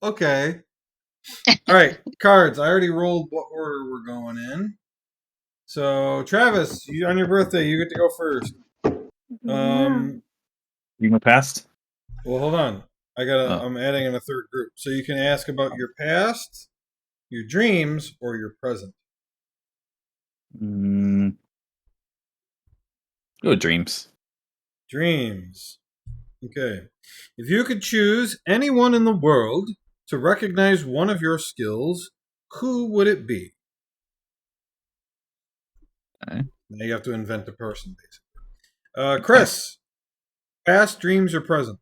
Okay. All right, cards. I already rolled what order we're going in. So, Travis, on your birthday, you get to go first. You go past? Well, hold on. I'm adding in a third group. So you can ask about your past, your dreams, or your present. Go dreams. Dreams. Okay. If you could choose anyone in the world to recognize one of your skills, who would it be? Okay. Now you have to invent a person, basically. Chris, past, dreams, or present?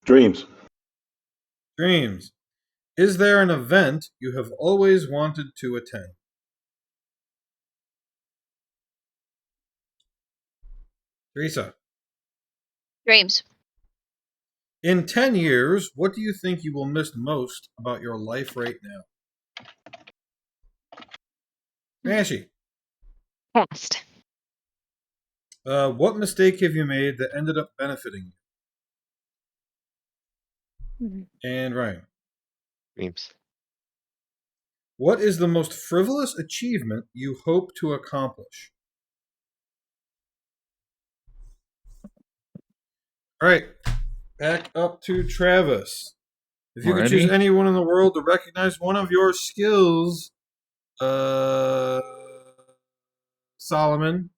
Dreams. Dreams. Is there an event you have always wanted to attend? Teresa. Dreams. In 10 years, what do you think you will miss most about your life right now? Smashy. Past. What mistake have you made that ended up benefiting you? And Ryan. Dreams. What is the most frivolous achievement you hope to accomplish? All right, back up to Travis. If you could choose anyone in the world to recognize one of your skills, Solomon,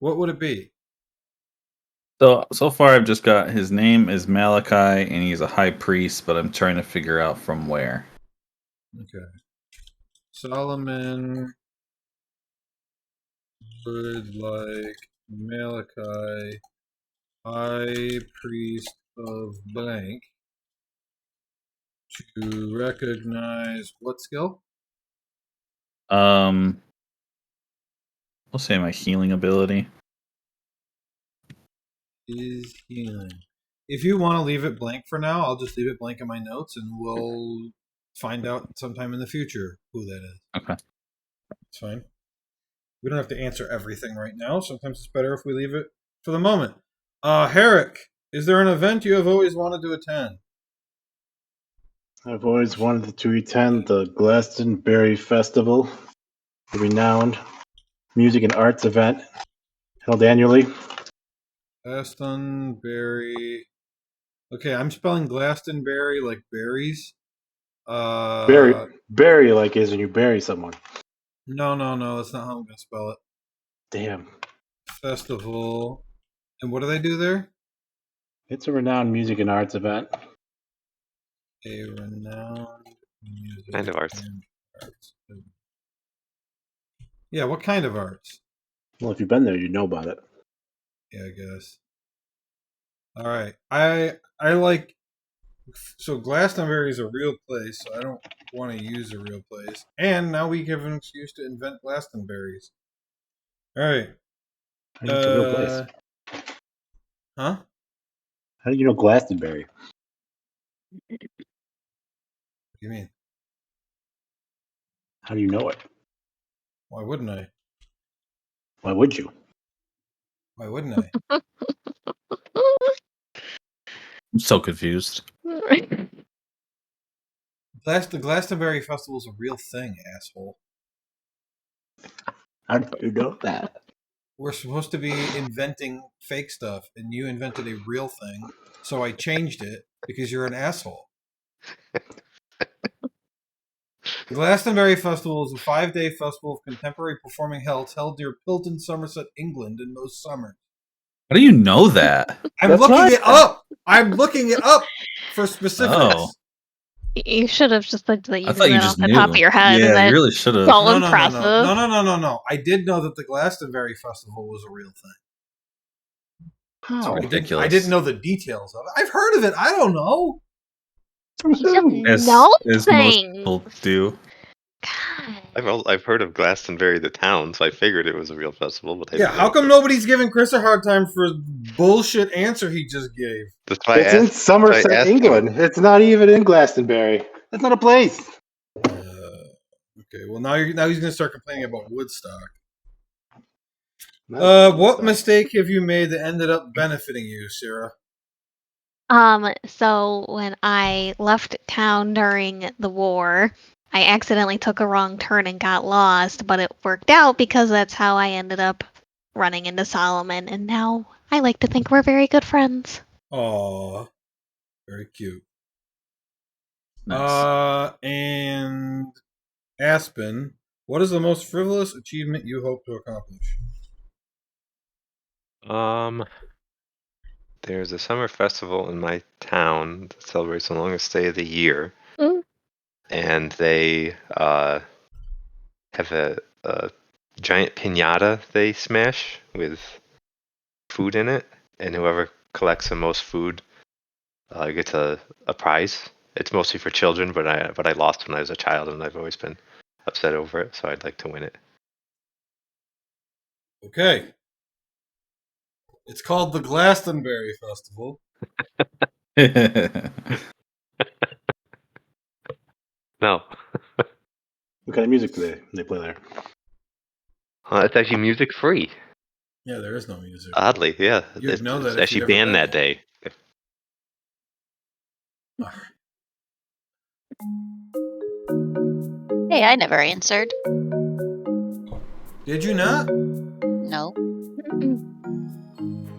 what would it be? So far I've just got his name is Malachi and he's a high priest, but I'm trying to figure out from where. Okay. Solomon would like Malachi, high priest of blank, to recognize what skill? We'll say my healing ability. Is healing. If you want to leave it blank for now, I'll just leave it blank in my notes and we'll find out sometime in the future who that is. Okay. It's fine. We don't have to answer everything right now. Sometimes it's better if we leave it for the moment. Herrick, is there an event you have always wanted to attend? I've always wanted to attend the Glastonbury Festival, a renowned music and arts event held annually. Glastonbury. Okay, I'm spelling Glastonbury like berries. Bury like is when you bury someone. No, that's not how I'm gonna spell it. Damn. Festival. And what do they do there? It's a renowned music and arts event. A renowned music kind of arts. Yeah, what kind of arts? Well, if you've been there, you know about it. Yeah, I guess. All right. I like. So Glastonbury is a real place, so I don't want to use a real place. And now we give an excuse to invent Glastonburies. All right. It's a real place. Huh? How do you know Glastonbury? What do you mean? How do you know it? Why wouldn't I? Why would you? Why wouldn't I? I'm so confused. The Glastonbury Festival is a real thing, asshole. How do you know that? We're supposed to be inventing fake stuff, and you invented a real thing, so I changed it because you're an asshole. The Glastonbury Festival is a 5-day festival of contemporary performing arts held near Pilton, Somerset, England in most summers. How do you know that? I'm looking it up for specifics. Oh. You should have just looked that you I thought you off just the knew. top of your head. Yeah, and then you really should have. It's all No. impressive. No. I did know that the Glastonbury Festival was a real thing. How? It's ridiculous. I didn't know the details of it. I've heard of it. I don't know. You As most people do. God. I've heard of Glastonbury the town, so I figured it was a real festival. But How come nobody's giving Chris a hard time for the bullshit answer he just gave? It's in Somerset, England. It's not even in Glastonbury. It's not a place. Okay, well now he's going to start complaining about Woodstock. What mistake have you made that ended up benefiting you, Sarah? So when I left town during the war, I accidentally took a wrong turn and got lost, but it worked out because that's how I ended up running into Solomon, and now I like to think we're very good friends. Aw, very cute. Nice. And Aspen, what is the most frivolous achievement you hope to accomplish? There's a summer festival in my town that celebrates the longest day of the year, Mm. and they have a giant pinata they smash with food in it, and whoever collects the most food gets a prize. It's mostly for children, but I lost when I was a child, and I've always been upset over it, so I'd like to win it. Okay. It's called the Glastonbury Festival. No, What kind of music do they play there? it's actually music free. Yeah, there is no music. Oddly, yeah, You'd know that it's if actually you'd ever banned been that day. Hey, I never answered. Did you not? No.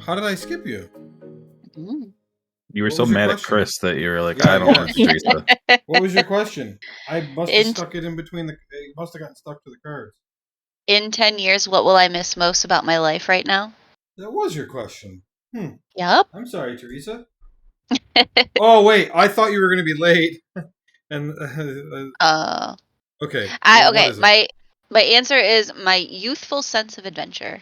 How did I skip you? Mm. You were What so was your mad at question? Chris that you were like, Yeah, I don't yeah. want Teresa. What was your question? I must have In- stuck it in between the. It must have gotten stuck to the cards. In 10 years, what will I miss most about my life right now? That was your question. Yup. I'm sorry, Teresa. Oh wait, I thought you were going to be late. And okay. What Okay. is it? My answer is my youthful sense of adventure.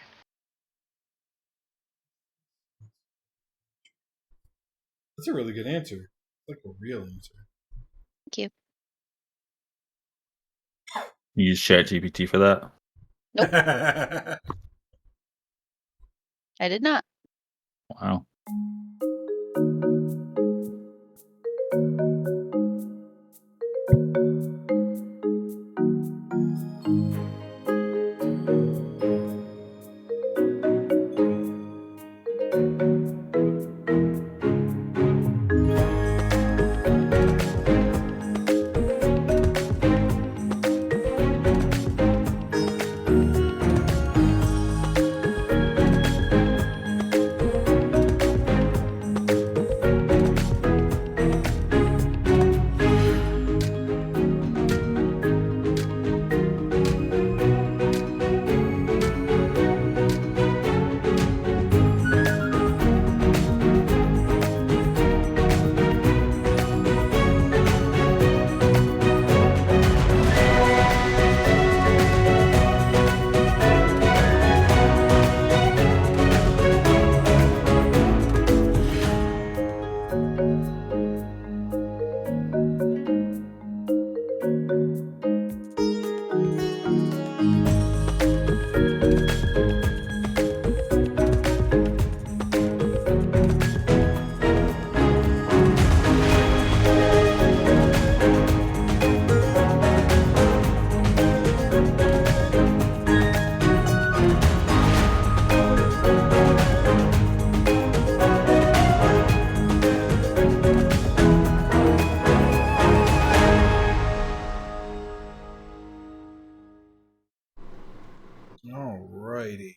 That's a really good answer. Like a real answer. Thank you. You use ChatGPT for that? I did not. Wow. Alrighty.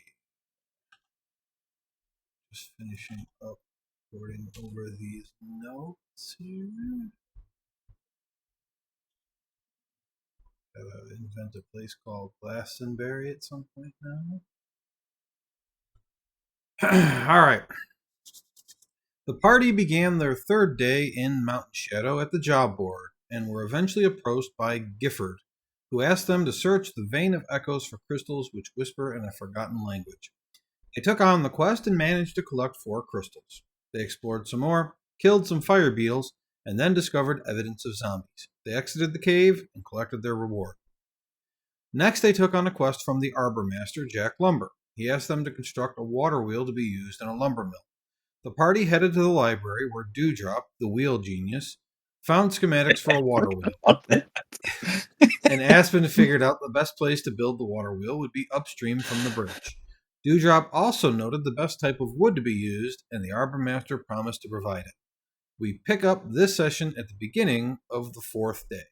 Just finishing up recording over these notes here. Gotta invent a place called Glastonbury at some point now. Alright. The party began their third day in Mountain Shadow at the job board, and were eventually approached by Gifford, who asked them to search the vein of echoes for crystals which whisper in a forgotten language. They took on the quest and managed to collect 4 crystals. They explored some more, killed some fire beetles, and then discovered evidence of zombies. They exited the cave and collected their reward. Next, they took on a quest from the arbor master, Jack Lumber. He asked them to construct a water wheel to be used in a lumber mill. The party headed to the library where Dewdrop, the wheel genius, found schematics for a water wheel. And Aspen figured out the best place to build the water wheel would be upstream from the bridge. Dewdrop also noted the best type of wood to be used, and the Arbor Master promised to provide it. We pick up this session at the beginning of the 4th day.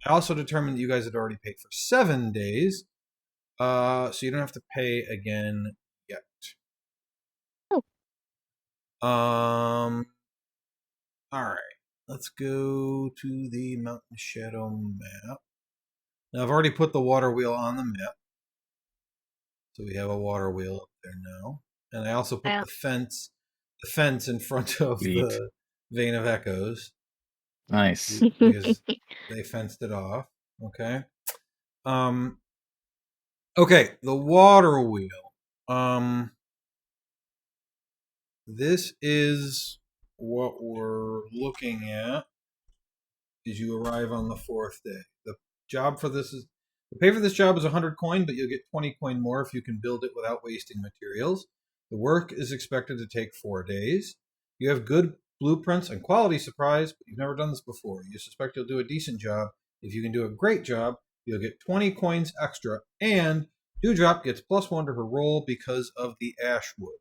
I also determined that you guys had already paid for 7 days, so you don't have to pay again yet. All right. Let's go to the Mountain Shadow map. Now, I've already put the water wheel on the map. So we have a water wheel up there now. And I also put the fence in front of the Vein of Echoes. Nice. Because they fenced it off. Okay. Okay, the water wheel. This is what we're looking at as you arrive on the 4th day. The pay for this job is 100 coin, but you'll get 20 coin more if you can build it without wasting materials. The work is expected to take 4 days. You have good blueprints and quality supplies, but you've never done this before. You suspect you'll do a decent job. If you can do a great job, you'll get 20 coins extra, and Dewdrop gets +1 to her roll because of the ash wood.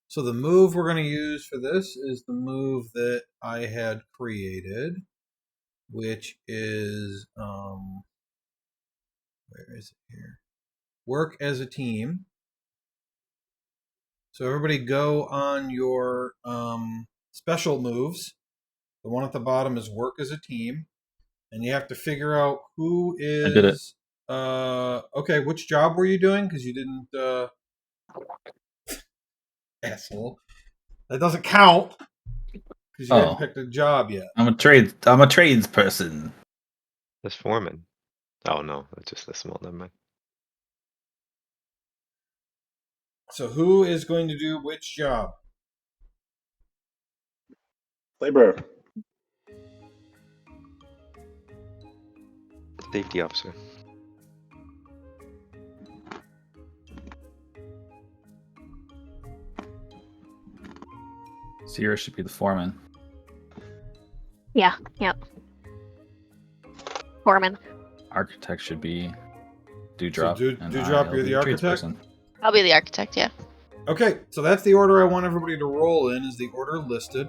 So the move we're going to use for this is the move that I had created, which is, where is it here? Work as a team. So everybody go on your special moves. The one at the bottom is work as a team. And you have to figure out who is... I did it. Okay, which job were you doing? Because you didn't... Asshole. That doesn't count. Because you haven't picked a job yet. I'm a tradesperson. That's foreman. Oh no, that's just the small. Never mind. So who is going to do which job? Laborer. Safety officer. Sierra should be the foreman. Yeah, yep. Foreman. Architect should be Dewdrop. So Dewdrop, you're the architect? tradesperson. I'll be the architect, yeah. Okay, so that's the order I want everybody to roll in, is the order listed.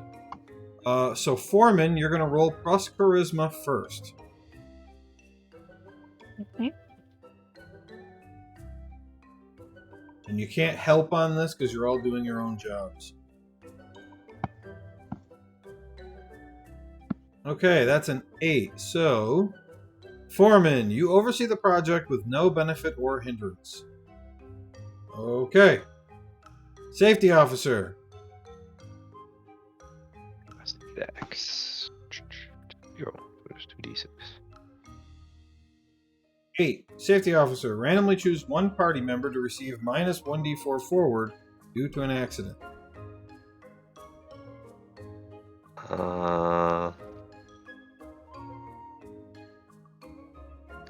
So Foreman, you're going to roll plus Charisma first. Okay. And you can't help on this because you're all doing your own jobs. Okay, that's an 8. So, Foreman, you oversee the project with no benefit or hindrance. Okay. Safety officer. Dex. 0. There's 2d6. 8. Safety officer. Randomly choose one party member to receive minus 1d4 forward due to an accident.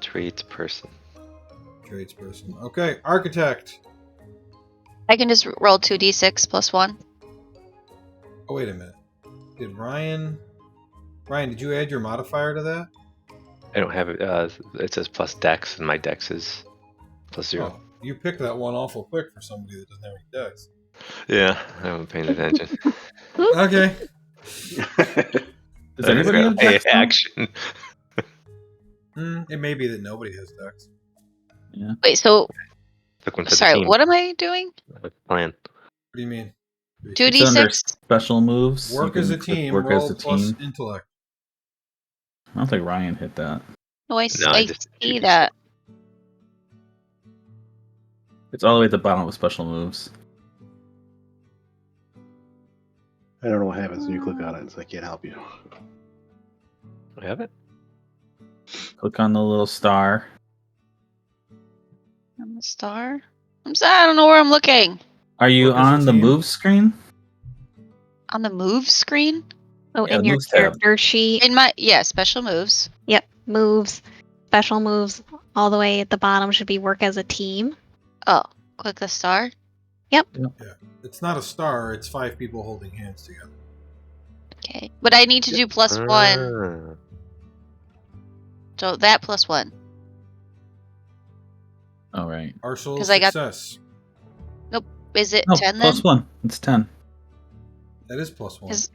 Tradesperson. Tradesperson. Okay, architect. I can just roll 2d6 plus 1. Oh, wait a minute. Did Ryan, did you add your modifier to that? I don't have it. It says plus dex, and my dex is plus 0. Oh, you picked that one awful quick for somebody that doesn't have any dex. Yeah, I haven't paid attention. Okay. Does anybody have pay dex now? action? It may be that nobody has dex. Yeah. Wait, so, Took one for the sorry, team. what am I doing? Plan. What do you mean? 2d6? It's under special moves. Work You as a can click team, Work roll as a plus team. intellect. I don't think Ryan hit that. No, I I I just see 2d6. that. It's all the way at the bottom with special moves. I don't know what happens when you click on it, so I can't help you. I have it? Click on the little star. On the star? I'm sorry, I don't know where I'm looking. Are you Work as a on the team. move screen? On the move screen? Oh, Yeah, in your moves tab. character sheet. In my, yeah, special moves. Yep, moves, special moves, all the way at the bottom should be work as a team. Oh, click the star? It's not a star, it's 5 people holding hands together. Okay. But I need to do plus 1. Ah. So that plus 1. All right. Partial 'Cause I got- success. Is it No, 10 then? plus 1. It's 10. That is plus 1. Is-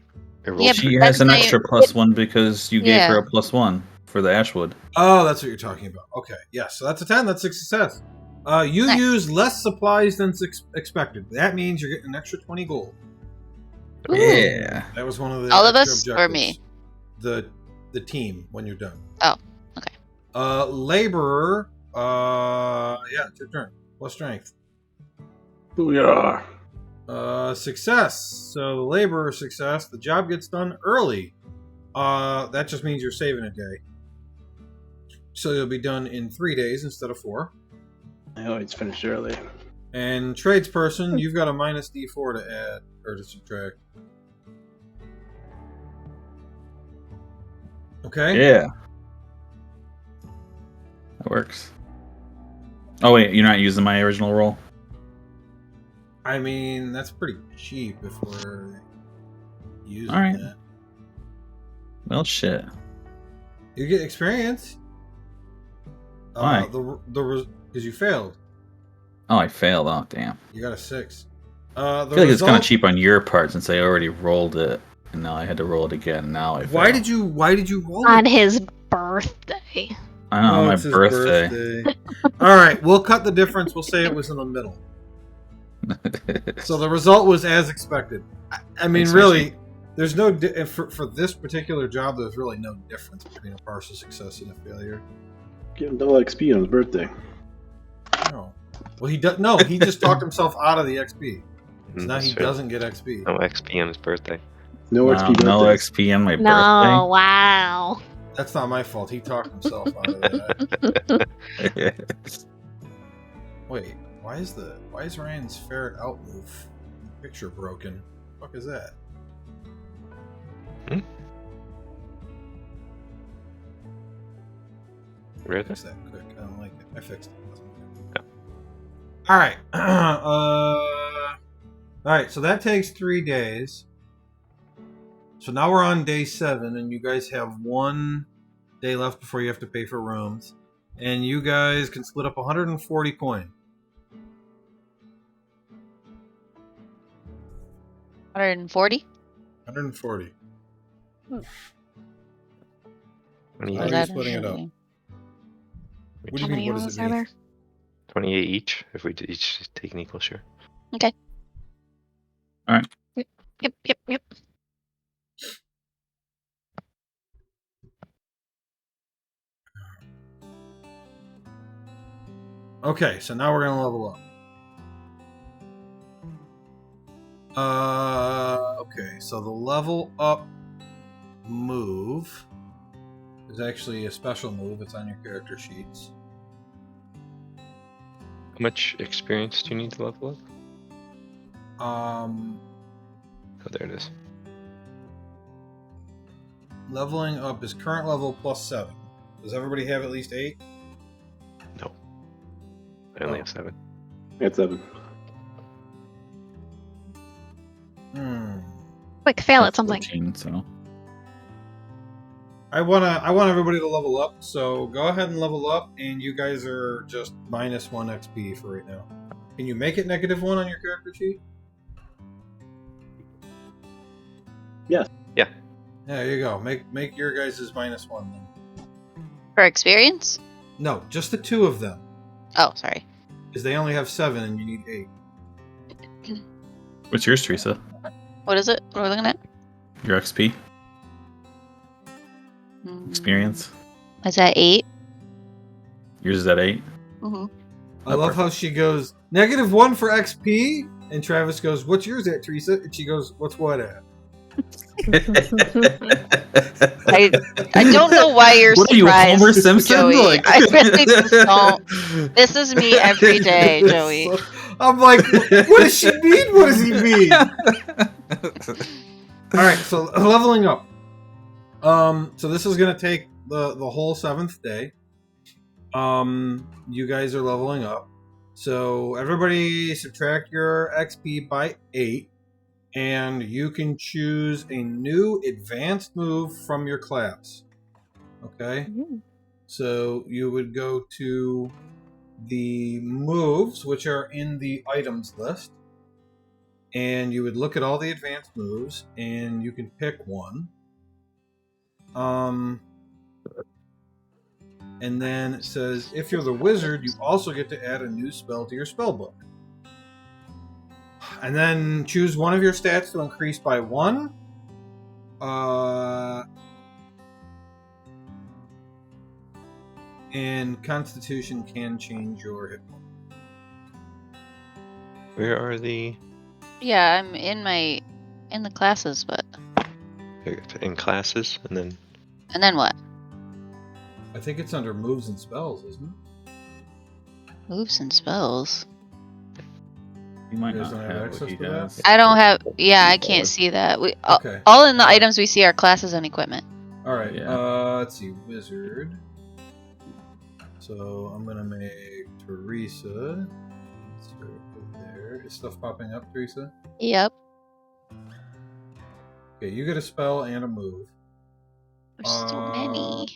It Yeah, rolls She but has an that's extra my- plus 1 because you gave her Yeah. a plus 1 for the Ashwood. Oh, that's what you're talking about. Okay, yes. So that's a 10. That's a success. You Nice. use less supplies than expected. That means you're getting an extra 20 gold. Ooh. Yeah. That was one of the All of extra us or objectives. me? The team when you're done. Oh, okay. Laborer. Yeah, it's your turn. Plus strength. Booyah. Success. So the laborer success. The job gets done early. That just means you're saving a day. So you'll be done in 3 days instead of 4. I always finish early. And tradesperson, you've got a minus D4 to add or to subtract. Okay. Yeah. That works. Oh, wait. You're not using my original roll? I mean, that's pretty cheap if we're using All right. that. Well, shit. You get experience. Why? Because you failed. Oh, I failed. Oh, damn. You got a 6. I feel like it's kind of cheap on your part since I already rolled it, and now I had to roll it again. Now I failed. Why did you roll On it? his birthday. I know, on my it's his birthday. All right, we'll cut the difference. We'll say it was in the middle. So the result was as expected. I mean, Thanks, really, there's no for this particular job. There's really no difference between a partial success and a failure. Give him double XP on his birthday. No. Well, he does. No, he just talked himself out of the XP. So now That's he true. doesn't get XP. No XP on his birthday. No Wow, XP no birthdays. XP on my No, wow. That's not my fault. He talked himself out of that. birthday. Wait, why is Ryan's ferret out move picture broken? What the fuck is that? Really? Fix that quick. I don't like it. I fixed it. Yeah. All right. All right. So that takes 3 days. So now we're on day 7, and you guys have 1 day left before you have to pay for rooms, and you guys can split up 140 coin. 140? 140. Or How is are you that splitting it up? initially? What do How you many mean? What does rolls it are mean? there? 28 each, if we each take an equal share. Yep. Okay, so now we're gonna level up. Okay, so the level up move is actually a special move. It's on your character sheets. How much experience do you need to level up? Oh, there it is. Leveling up is current level plus 7. Does everybody have at least 8? No. I only Oh. have 7. It's 7. Quick, fail at something. 14, so. I want everybody to level up. So go ahead and level up, and you guys are just minus 1 XP for right now. Can you make it -1 on your character sheet? Yes. Yeah. Yeah, there you go. Make your guys' -1 then. For experience? No, just the 2 of them, Oh, sorry. because they only have 7 and you need 8. What's yours, Teresa? What is it? What are we looking at? Your XP? Experience? Is that 8? Yours is at 8? Mm-hmm. I love how she goes -1 for XP, and Travis goes, "What's yours at, Teresa?" And she goes, "What's what at?" I don't know why you're What are you, surprised, Homer Simpson? Joey. Like- I really just don't. This is me every day, Joey. So, I'm like, what does she mean? What does he mean? All right, so leveling up. So this is gonna take the whole 7th day. You guys are leveling up. So everybody subtract your XP by 8, and you can choose a new advanced move from your class. Okay. So you would go to the moves, which are in the items list, and you would look at all the advanced moves, and you can pick one. And then it says, if you're the wizard, you also get to add a new spell to your spell book. And then choose one of your stats to increase by 1. And Constitution can change your hit point. Where are the Yeah, I'm in the classes, but in classes and then what? I think it's under moves and spells, isn't it? Moves and spells. You might You not guys don't have have access what he to that? has. I don't have. Yeah, I can't see that. Okay. All in the items we see are classes and equipment. All right. Yeah. Let's see, wizard. So I'm gonna make Teresa. Let's go over there. Is stuff popping up, Teresa? Yep. Okay, you get a spell and a move. There's so many.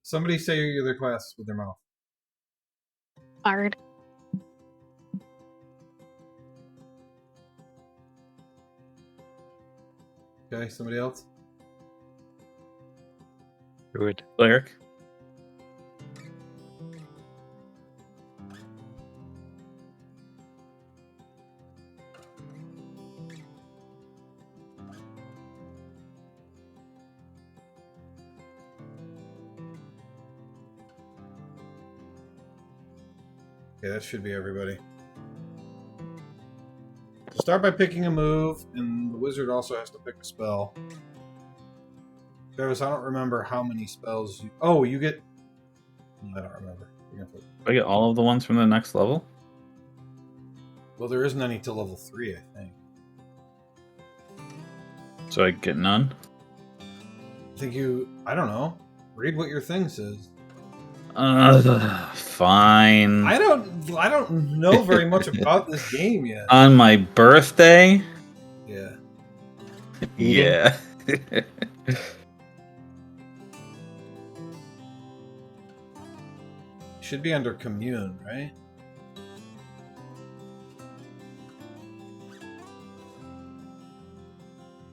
Somebody say your other classes with their mouth. Bard. Okay, somebody else? Druid. Cleric. Okay, that should be everybody. So start by picking a move, and the wizard also has to pick a spell. Travis, I don't remember how many spells you... Oh, you get... I don't remember. You're gonna put... I get all of the ones from the next level. Well, there isn't any till level 3, I think. So I get none. I think you... I don't know. Read what your thing says. Fine. I don't know very much about this game yet. On my birthday? Yeah. Yeah. Should be under commune, right?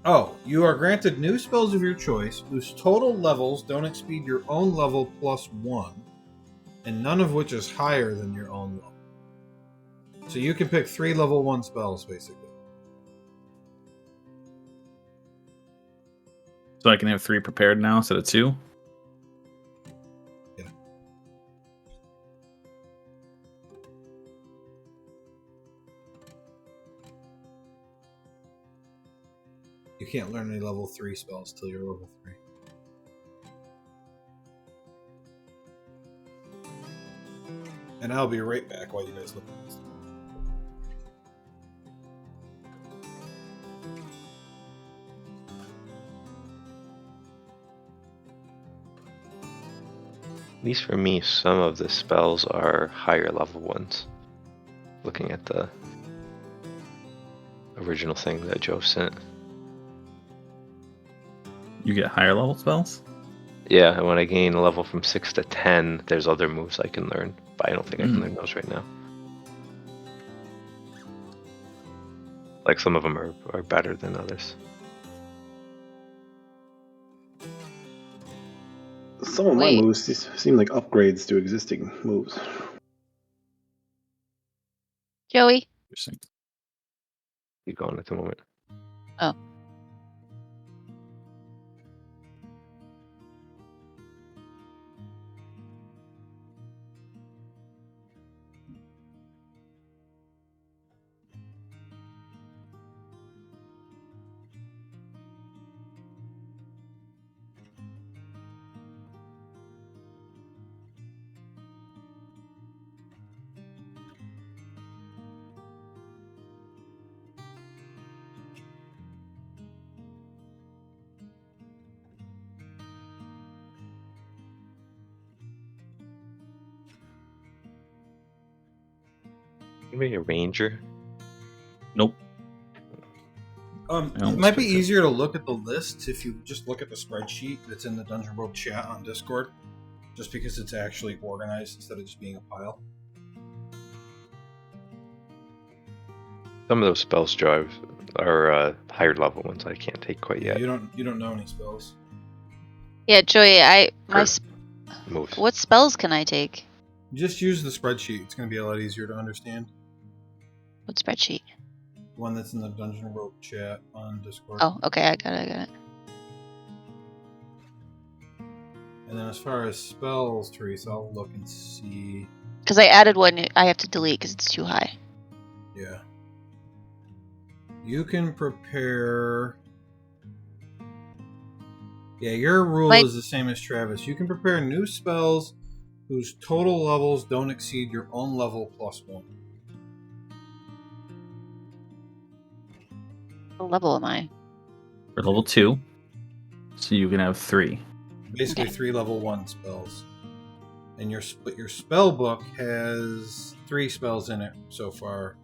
Oh, you are granted new spells of your choice whose total levels don't exceed your own level plus 1, and none of which is higher than your own level. So you can pick 3 level 1 spells, basically. So I can have 3 prepared now instead of 2? Yeah. You can't learn any level 3 spells till you're level 3. And I'll be right back while you guys look at this. At least for me, some of the spells are higher level ones. Looking at the original thing that Joe sent. You get higher level spells? Yeah, and when I gain a level from 6 to 10, there's other moves I can learn, but I don't think I can learn those right now. Like some of them are better than others. Some of my Wait. moves seem like upgrades to existing moves. Joey. Interesting. Keep going at the moment. Oh. Maybe a ranger. Nope. I It don't might be expect it. easier to look at the lists if you just look at the spreadsheet that's in the Dungeon World chat on Discord, just because it's actually organized instead of just being a pile. Some of those spells drive are higher level ones I can't take quite Yeah, yet. you don't know any spells. Yeah, Joey, Or moves. what spells can I take? Just use the spreadsheet. It's going to be a lot easier to understand. What spreadsheet? The one that's in the Dungeon World chat on Discord. Oh, okay, I got it. And then as far as spells, Teresa, I'll look and see. Because I added one I have to delete because it's too high. Yeah. You can prepare. Yeah, your rule Like- is the same as Travis. You can prepare new spells whose total levels don't exceed your own level plus 1. What level am I? For level 2, so you can have 3. Basically, Okay. 3 level 1 spells. And your spell book has 3 spells in it so far.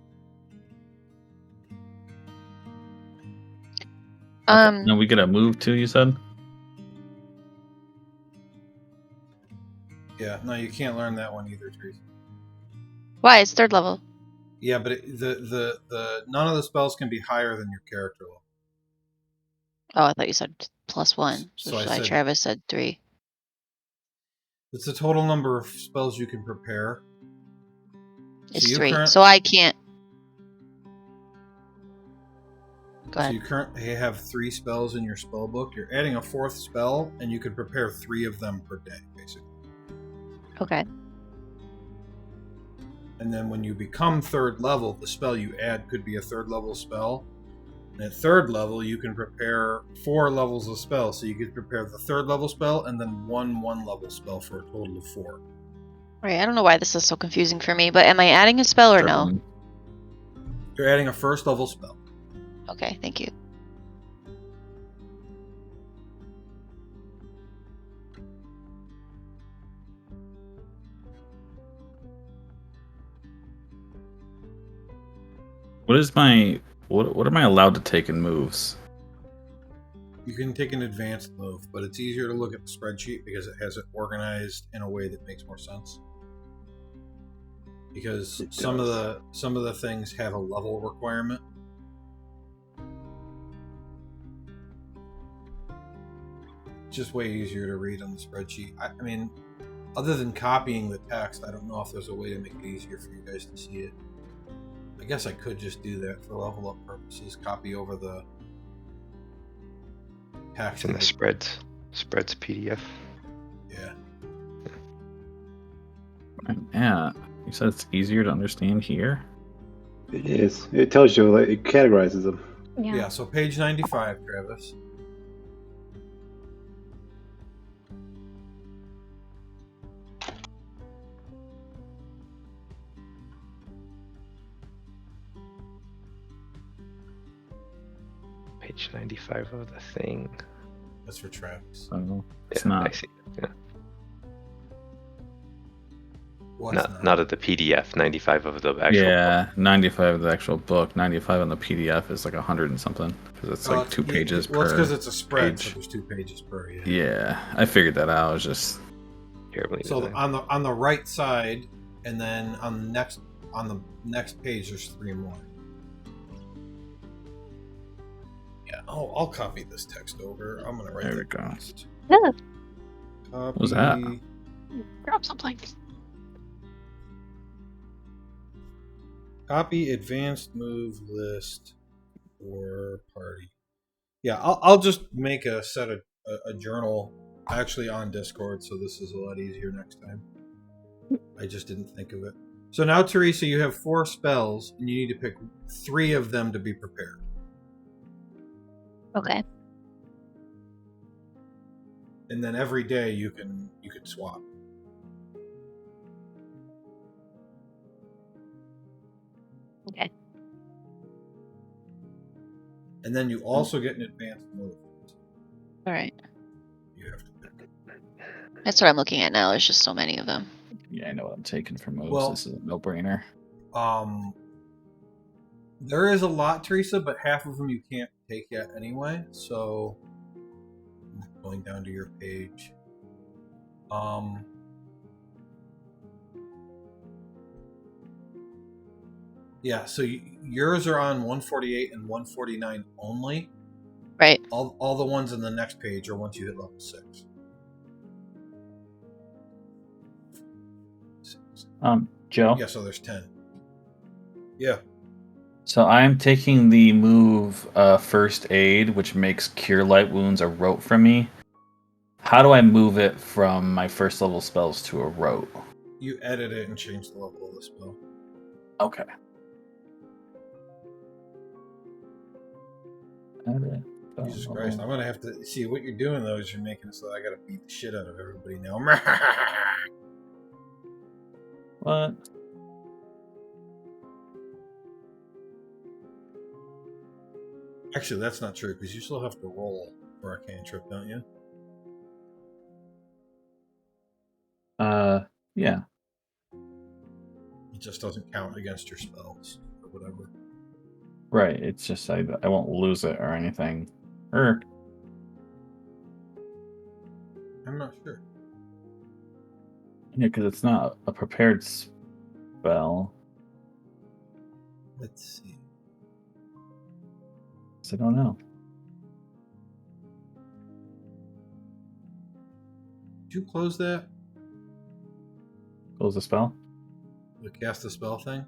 Now we get a move too, you said? Yeah, no, you can't learn that one either, Teresa. Why? It's 3rd level. Yeah, but the none of the spells can be higher than your character level. Oh, I thought you said +1. So So I said- Travis said 3. It's the total number of spells you can prepare. It's you 3. current- So I can't. Go So ahead. you currently have 3 spells in your spell book. You're adding a 4th spell, and you could prepare 3 of them per day, basically. Okay. And then when you become 3rd level, the spell you add could be a 3rd level spell. And at 3rd level, you can prepare 4 levels of spells. So you could prepare the 3rd level spell and then one level spell for a total of 4. Right, I don't know why this is so confusing for me, but am I adding a spell or no? Struggling. You're adding a 1st level spell. Okay, thank you. What is my what am I allowed to take in moves? You can take an advanced move, but it's easier to look at the spreadsheet because it has it organized in a way that makes more sense. Because It some of does. the things have a level requirement. It's just way easier to read on the spreadsheet. I mean, other than copying the text, I don't know if there's a way to make it easier for you guys to see it. I guess I could just do that for level up purposes. Copy over the text. It's in the spreads PDF. Yeah. Yeah, you said it's easier to understand here. It is. It tells you, like, it categorizes them. Yeah, so page 95, Travis. Page 95 of the thing. That's for Travis. So it's Yeah, I not. see. Yeah. What's Not of the PDF. 95 of the actual. Yeah, 95 of the actual book. 95 on the PDF is like 100 and something because it's like 2 pages Well, it's per. because it's a spread, so page. there's 2 pages per. Yeah. Yeah, I figured that out. I was just Terribly So designed. on the right side, and then on the next page, there's 3 more. Yeah. Oh, I'll copy this text over. I'm gonna write There we that go. text. Yeah. Copy. was that? Drop something. Copy advanced move list for party. Yeah, I'll just make a journal actually on Discord, so this is a lot easier next time. I just didn't think of it. So now, Teresa, you have 4 spells, and you need to pick 3 of them to be prepared. Okay. And then every day you can swap. Okay. And then you also get an advanced move. All right. You have to pick. That's what I'm looking at now. There's just so many of them. yeah, I know what I'm taking for moves. Well- This is a no-brainer. There is a lot, Teresa, but half of them you can't take yet anyway. So, I'm going down to your page. Yeah, so yours are on 148 and 149 only. Right. All the ones in the next page are once you hit level 6. Joe. Yeah, so there's 10. Yeah. So I'm taking the move First Aid, which makes Cure Light Wounds a rote for me. How do I move it from my first level spells to a rote? You edit it and change the level of the spell. Okay. Jesus Christ, I'm gonna have to see what you're doing though. Is you're making it so I gotta beat the shit out of everybody now. What? Actually, that's not true because you still have to roll for a cantrip, don't you? Yeah. It just doesn't count against your spells or whatever. Right. It's just I won't lose it or anything. Or I'm not sure. yeah, because it's not a prepared spell. Let's see. So I don't know. Did you close that? Close the spell. The cast a spell thing?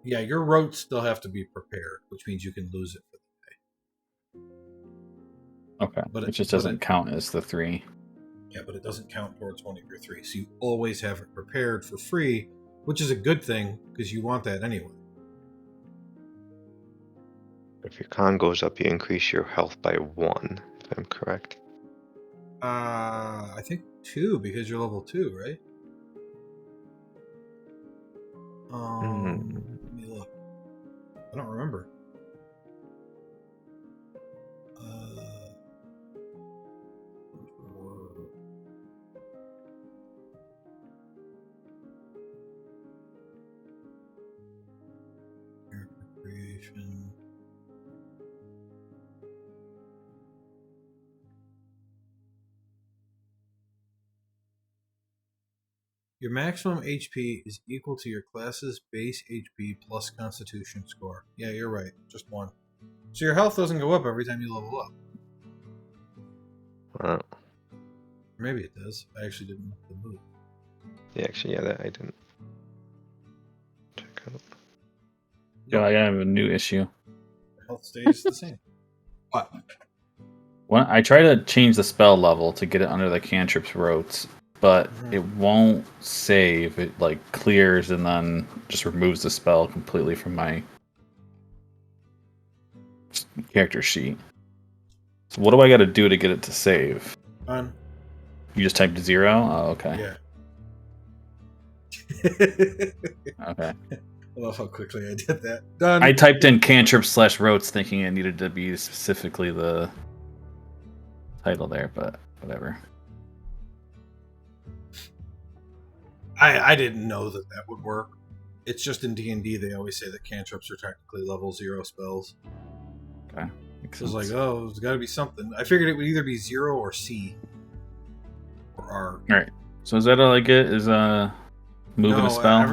Yeah, your rotes still have to be prepared, which means you can lose it for the day. Okay. But it just doesn't count as the 3. Yeah, but it doesn't count towards one of your 3. So you always have it prepared for free, which is a good thing because you want that anyway. If your con goes up, you increase your health by 1, if I'm correct. I think 2 because you're level 2, right? Let me look. I don't remember. Creation. Your maximum HP is equal to your class's base HP plus Constitution score. Yeah, you're right. Just 1. So your health doesn't go up every time you level up. Wow. Maybe it does. I actually didn't look at the move. Yeah, actually, yeah, that I didn't check out. Yeah, I have a new issue. Health stays the same. What? When I try to change the spell level to get it under the cantrip's rotes, but it won't save. It like clears and then just removes the spell completely from my character sheet. So what do I got to do to get it to save? Done. You just typed 0? Oh, okay. Yeah. Okay. I love how quickly I did that. Done. I typed in cantrip/rotes thinking it needed to be specifically the title there, but whatever. I didn't know that would work. It's just in D&D they always say that cantrips are technically level 0 spells. Okay. It was like, oh, there's got to be something. I figured it would either be 0 or C. Or R. Alright. So is that all I get? Is moving No, a spell?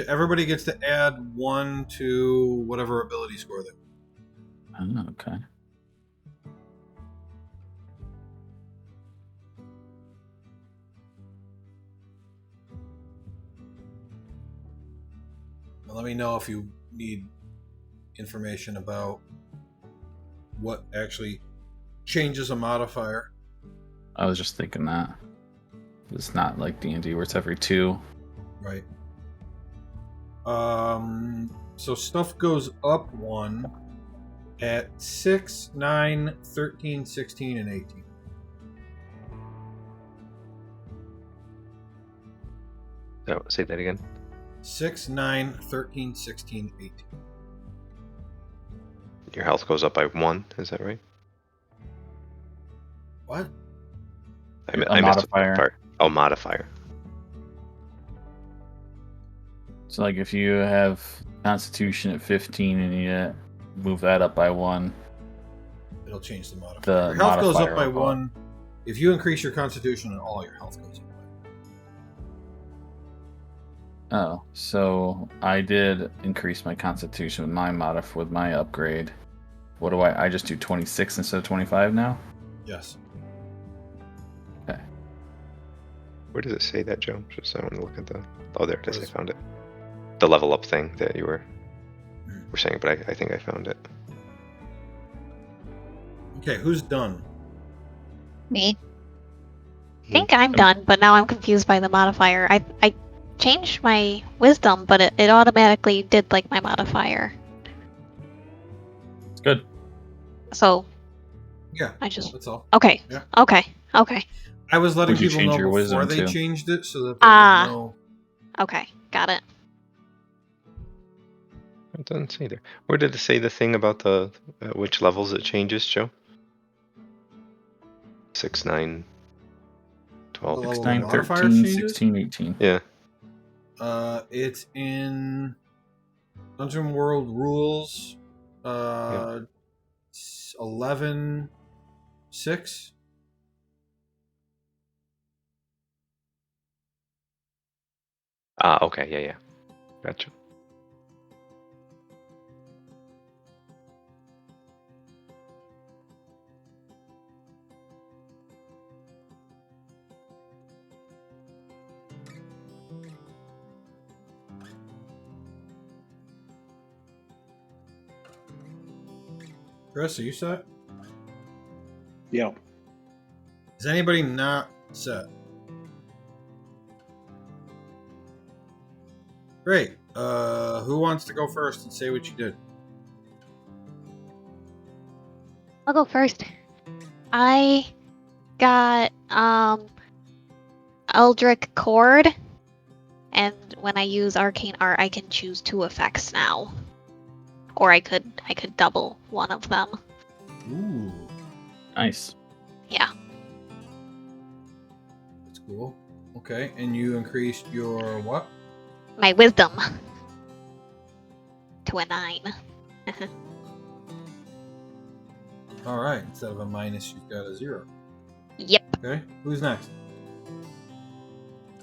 Everybody gets to add 1 to whatever ability score they want. Oh, okay. Now, let me know if you need information about what actually changes a modifier. I was just thinking that. It's not like D&D where it's every 2. Right. So stuff goes up 1 at 6, 9, 13, 16, and 18. Oh, say that again. 6, 9, 13, 16, 18. Your health goes up by 1, is that right? What? I A missed the modifier. part. Oh, modifier. So like if you have Constitution at 15 and you move that up by 1, It'll change the modifier. The Your health goes up modifier by will go up. 1. If you increase your constitution, and all your health goes up. oh, so I did increase my Constitution with my with my upgrade. What do I just do 26 instead of 25 now? Yes. Okay. Where does it say that, Joe? Just I want to look at the. Oh, there it is. I Where's- found it. The level up thing that you were saying, but I think I found it. Okay, who's done? Me? I think I'm done, but now I'm confused by the modifier. I changed my wisdom, but it automatically did like my modifier. It's good. So Yeah, I just that's all. okay. Yeah. Okay. I was letting Would you people change know your before wisdom they to? changed it so that they Ah. would know. Okay. Got it. It doesn't say there. Where did it say the thing about the which levels it changes, Joe? 6, 9, 12. Well, 6, the 9, modifier 13, changes? 16, 18. Yeah. It's in Dungeon World Rules. 11.6. Ah, okay. Yeah. Gotcha. Chris, are you set? Yeah. Is anybody not set? Great. Who wants to go first and say what you did? I'll go first. I got Eldritch Cord, and when I use Arcane Art, I can choose 2 effects now, or I could double one of them. Ooh, Nice. Yeah. that's cool. Okay, and you increased your what? My Wisdom to a 9. All right, instead of a minus, you've got a 0. Yep. Okay, who's next?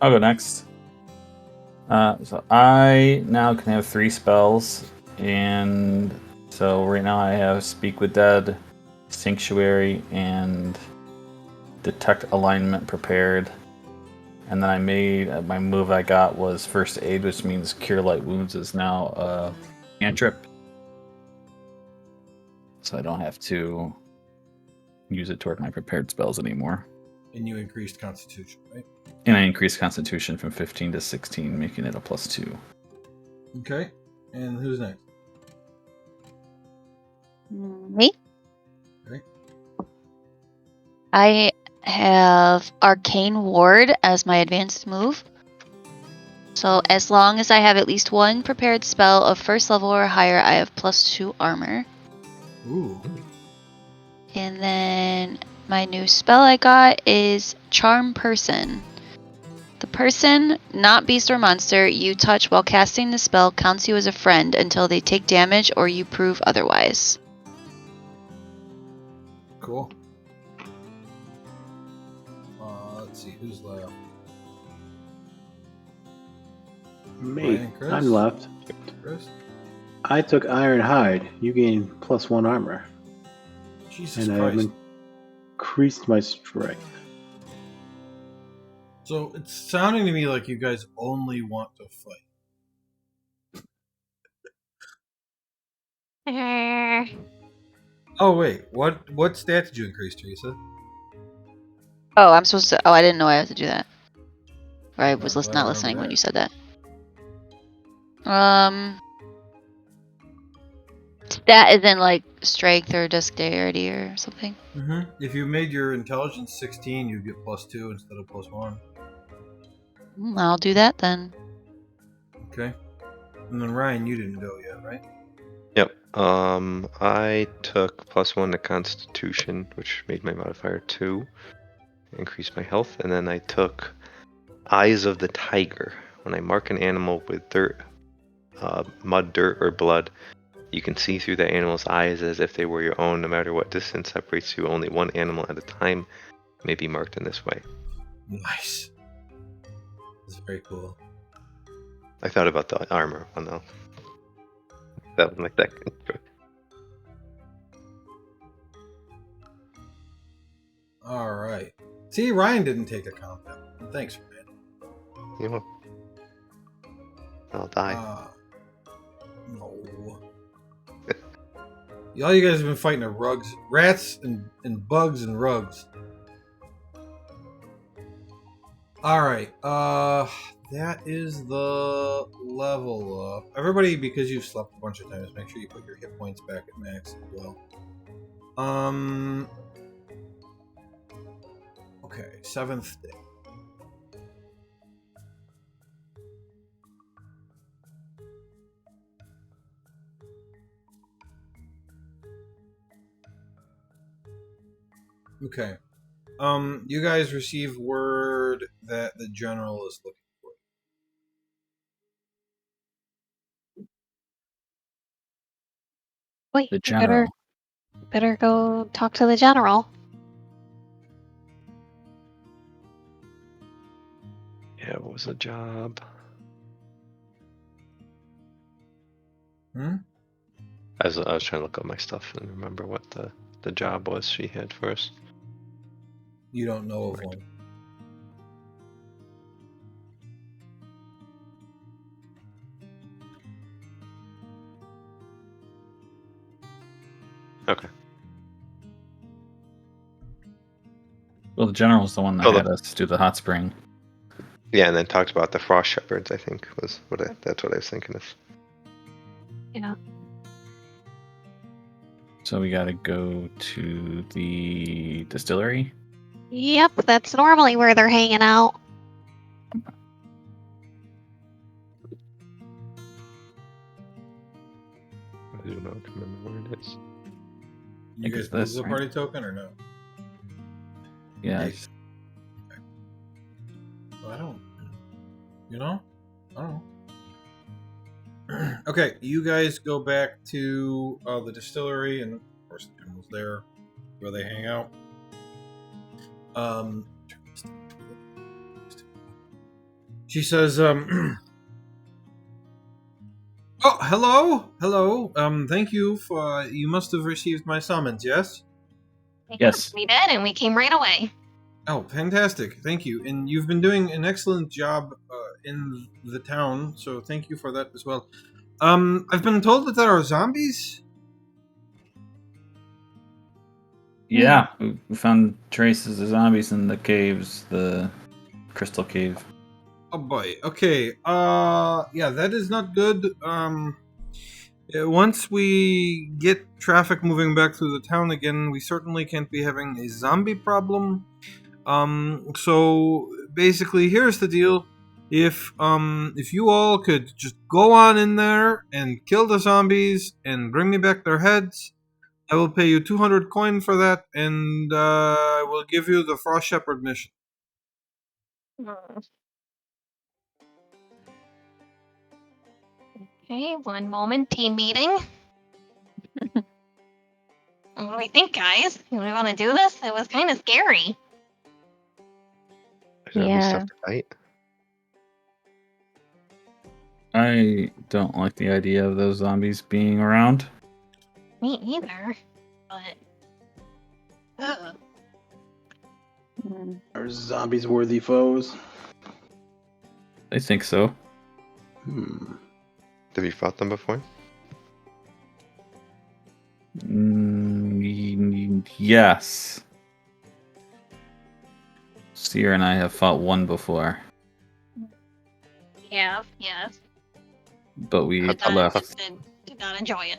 I'll go next. So I now can have 3 spells, and so right now I have Speak with Dead, Sanctuary, and Detect Alignment prepared. And then I made my move I got was First Aid, which means Cure Light Wounds is now a cantrip, so I don't have to use it toward my prepared spells anymore. And you increased Constitution, right? And I increased Constitution from 15 to 16, making it a +2. Okay, and who's next? Me? Okay. I have Arcane Ward as my advanced move. So as long as I have at least 1 prepared spell of first level or higher, I have +2 armor. Ooh, And then my new spell I got is Charm Person. The person, not beast or monster, you touch while casting the spell counts you as a friend until they take damage or you prove otherwise. cool. Let's see, who's left? Me. Brian, Chris? I'm left. Chris? I took Iron Hide. You gain +1 armor. Jesus And I have Christ. increased my strength. So it's sounding to me like you guys only want to fight. Oh wait, what stat did you increase, Teresa? Oh, I'm supposed to. Oh, I didn't know I had to do that. Or I was Oh, glad I not remember listening when that. you said that. Stat is in like strength or dexterity or something. Mm-hmm. If you made your intelligence 16, you'd get +2 instead of +1. I'll do that then. Okay. And then Ryan, you didn't go yet, right? Yep. I took +1 to Constitution, which made my modifier 2, increase my health. And then I took Eyes of the Tiger. When I mark an animal with dirt, mud, dirt, or blood, you can see through the animal's eyes as if they were your own. No matter what distance separates you, only one animal at a time may be marked in this way. Nice. That's very cool. I thought about the armor one though. That would make that good. All right. See, Ryan didn't take a combat. Thanks, man. You know, I'll die. No. All you guys have been fighting are rugs, rats, and bugs and rugs. All right. That is the level up. Everybody, because you've slept a bunch of times, make sure you put your hit points back at max as well. Okay, 7th day. Okay. You guys receive word that the general is looking for you. Wait, The you general. better go talk to the general. Yeah, what was the job? Hmm? I was trying to look up my stuff and remember what the job was she had for us. You don't know of one. Okay. Well, the general's the one that Oh, had us do the hot spring. Yeah, and then talked about the Frost Shepherds, I think, was that's what I was thinking of. Yeah. So we gotta go to the distillery. Yep, that's normally where they're hanging out. I do not remember where it is. You think guys it's move this, the right? party token or no? Yeah. Yes. Okay. Well, I don't. You know? I don't know. Okay, you guys go back to the distillery, and of course the general's there, where they hang out. She says, "Oh, hello. Thank you for. You must have received my summons, yes? Yes. We did, and we came right away. Oh, fantastic! Thank you, and you've been doing an excellent job in the town, so thank you for that as well. I've been told that there are zombies. Yeah. We found traces of zombies in the caves, the crystal cave. Oh boy. Okay. Yeah, that is not good. Once we get traffic moving back through the town again, we certainly can't be having a zombie problem. So basically, here's the deal. If you all could just go on in there and kill the zombies and bring me back their heads, I will pay you 200 coin for that, and I will give you the Frost Shepherd mission. Okay, one moment. Team meeting. What do we think, guys? Do we want to do this? It was kind of scary. There's Yeah. stuff to fight. I don't like the idea of those zombies being around. Me either. But. Ugh. Mm. Are zombies worthy foes? I think so. Have you fought them before? Yes. Seer and I have fought one before, Yeah, yes. but we But I left. did not enjoy it.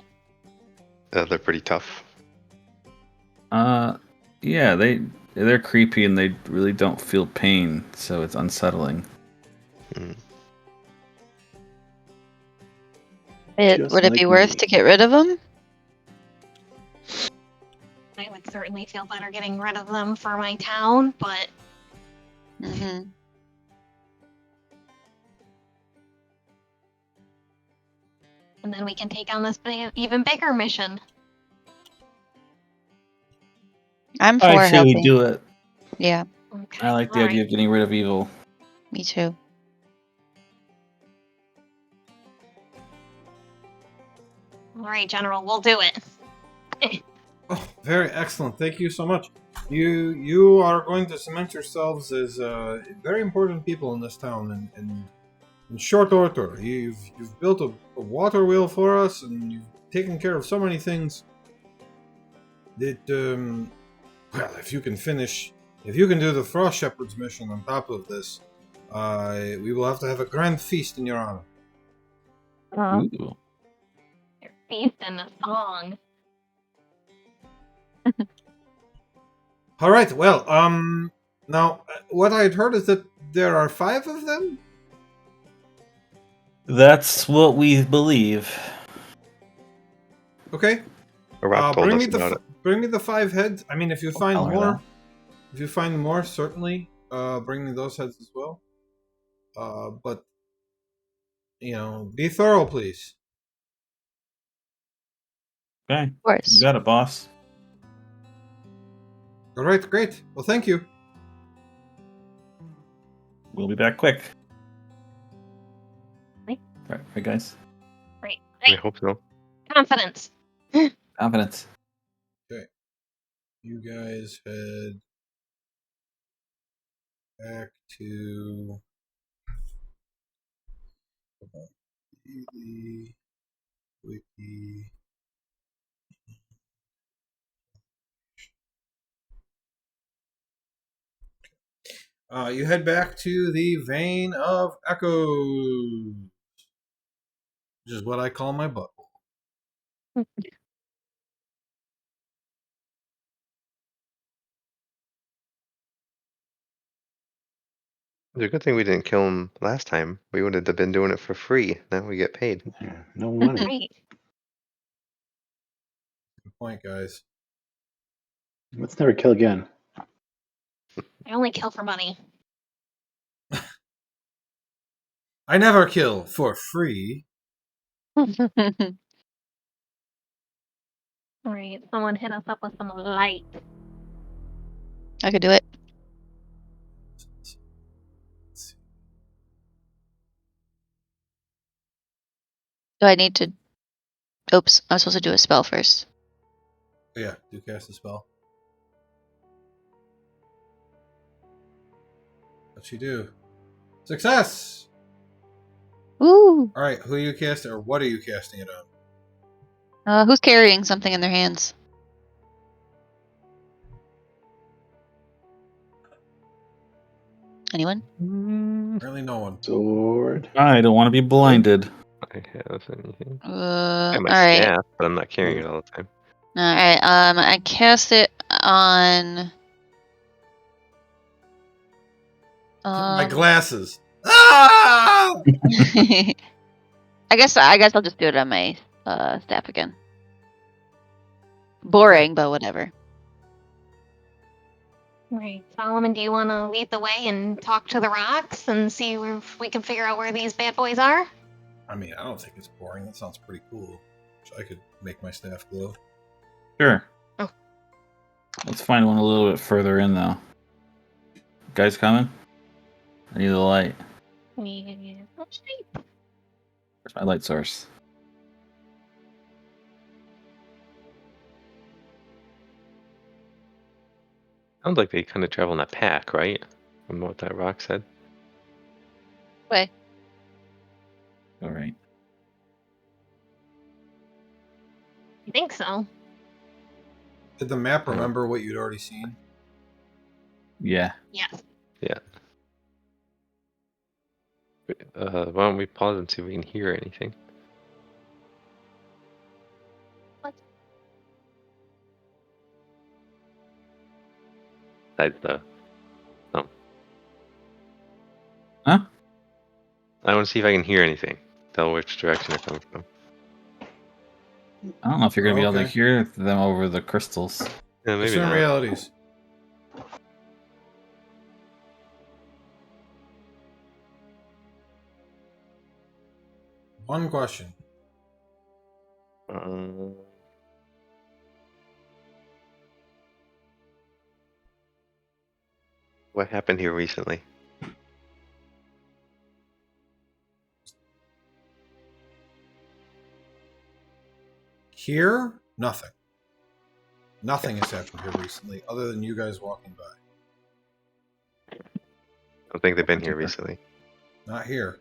They're pretty tough. Yeah, they're creepy and they really don't feel pain, so it's unsettling. Mm. Just Would it like be worth me. to get rid of them? I would certainly feel better getting rid of them for my town, but Hmm. And then we can take on this even bigger mission. I'm for I say we helping. do it. Yeah, Okay. I like the all idea of getting rid of evil. me too. All right, General, we'll do it. Oh, very excellent. Thank you so much. You are going to cement yourselves as very important people in this town, and in short order. You've built a water wheel for us, and you've taken care of so many things that well, if you can do the Frost Shepherd's mission on top of this, we will have to have a grand feast in your honor. Ooh. Your feast and a song. All right. Well, now what I had heard is that there are 5 of them. That's what we believe. Okay. Rock told us about it. Bring me the 5 heads. I mean, if you find I'll hear more, that. if you find more, certainly bring me those heads as well. But be thorough, please. Okay. Of course. You got it, boss. All right, great. Well, thank you. We'll be back quick. Right. Right, guys. Right. I Right. hope so. Confidence. Confidence. You guys head back to the wiki. You head back to the Vein of Echoes, which is what I call my butthole. It's a good thing we didn't kill him last time. We would have been doing it for free. Now we get paid. Yeah, no money. Right. Good point, guys. Let's never kill again. I only kill for money. I never kill for free. Right. Someone hit us up with some light. I could do it. Do I need to? Oops, I was supposed to do a spell first. Oh, yeah, do cast a spell. What you do? Success! Ooh. All right, who are you casting, or what are you casting it on? Who's carrying something in their hands? Anyone? Apparently, no one. Sword. I don't want to be blinded. I have anything. I All have my right. staff, but I'm not carrying it all the time. All right. I cast it on. My glasses. Ah! I guess I'll just do it on my staff again. Boring, but whatever. Right. Solomon, do you want to lead the way and talk to the rocks and see if we can figure out where these bad boys are? I mean, I don't think it's boring. That sounds pretty cool. So I could make my staff glow. Sure. Oh. Let's find one a little bit further in, though. Guys coming? I need the light. Where's Where's my light source? Sounds like they kind of travel in a pack, right? From what that rock said. Way. All right. I think so. Did the map remember what you'd already seen? Yeah. Yes. Yeah. Why don't we pause and see if we can hear anything? What? Besides the. Oh. Huh? I want to see if I can hear anything. Tell which direction they're coming from. I don't know if you're going to be able to Okay. hear them over the crystals. Yeah, maybe Discern not. realities. One question. What happened here recently? Here, nothing. Nothing has happened here recently, other than you guys walking by. I don't think they've been here Super. recently. Not here.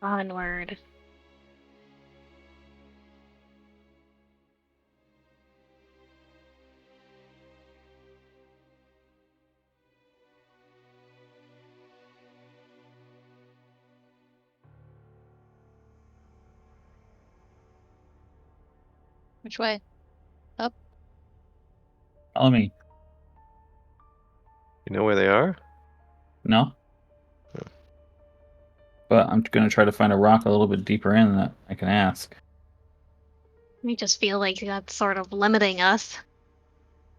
Onward. Which way? Follow me. You know where they are? No? But I'm going to try to find a rock a little bit deeper in that I can ask. We just feel like that's sort of limiting us.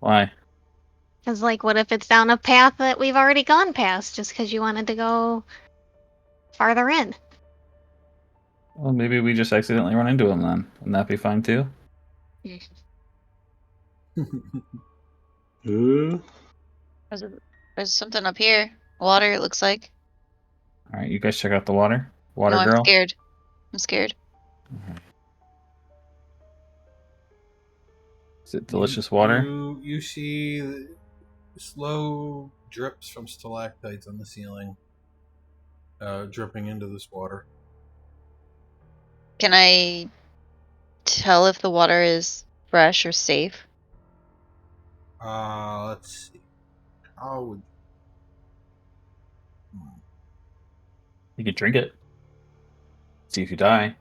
Why? Because, like, what if it's down a path that we've already gone past just because you wanted to go farther in? Well, maybe we just accidentally run into him then. Wouldn't that be fine too? Ooh. There's something up here. Water, it looks like. Alright, you guys check out the water. Water No, I'm girl. scared. I'm scared. Is it delicious water? You see the slow drips from stalactites on the ceiling, dripping into this water. Can I tell if the water is fresh or safe? Let's see. How would You could drink it. See if you die.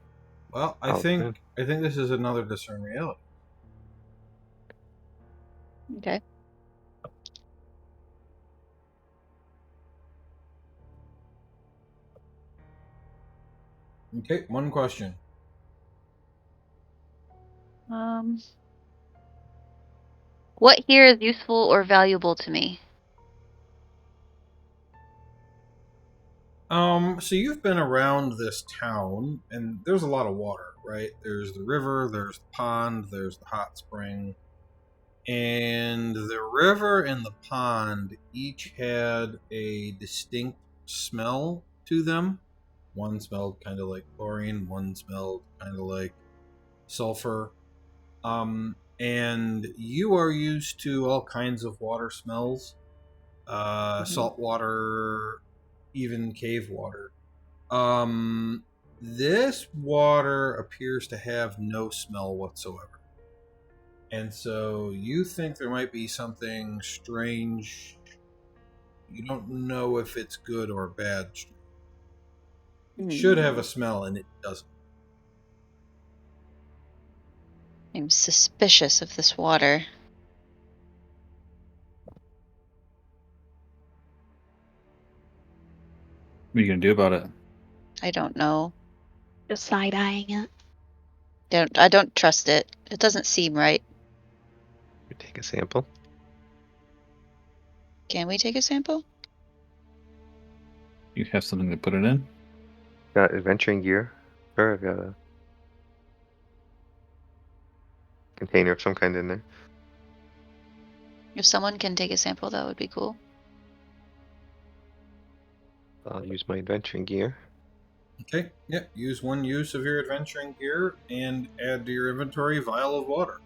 Well, I Oh, think good. this is another discern reality. Okay. Okay, one question. What here is useful or valuable to me? So you've been around this town, and there's a lot of water, right? There's the river, there's the pond, there's the hot spring, and the river and the pond each had a distinct smell to them. One smelled kind of like chlorine, one smelled kind of like sulfur. And you are used to all kinds of water smells, salt water, even cave water. This water appears to have no smell whatsoever. And so you think there might be something strange. You don't know if it's good or bad. It should have a smell, and it doesn't. I'm suspicious of this water. What are you going to do about it? I don't know. Just side-eyeing it. I don't trust it. It doesn't seem right. We take a sample. Can we take a sample? You have something to put it in? Got adventuring gear. Or I've got a container of some kind in there. If someone can take a sample, that would be cool. I'll use my adventuring gear. Okay, yeah. Use one use of your adventuring gear and add to your inventory vial of water.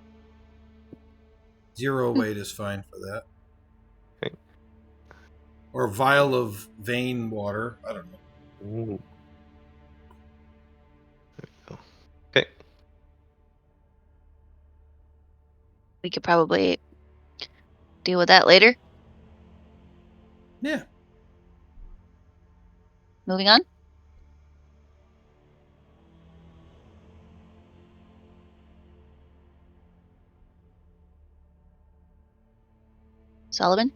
0 weight is fine for that. Okay. Or vial of vein water. I don't know. Ooh. There we go. Okay. We could probably deal with that later. Yeah. Moving on. Solomon?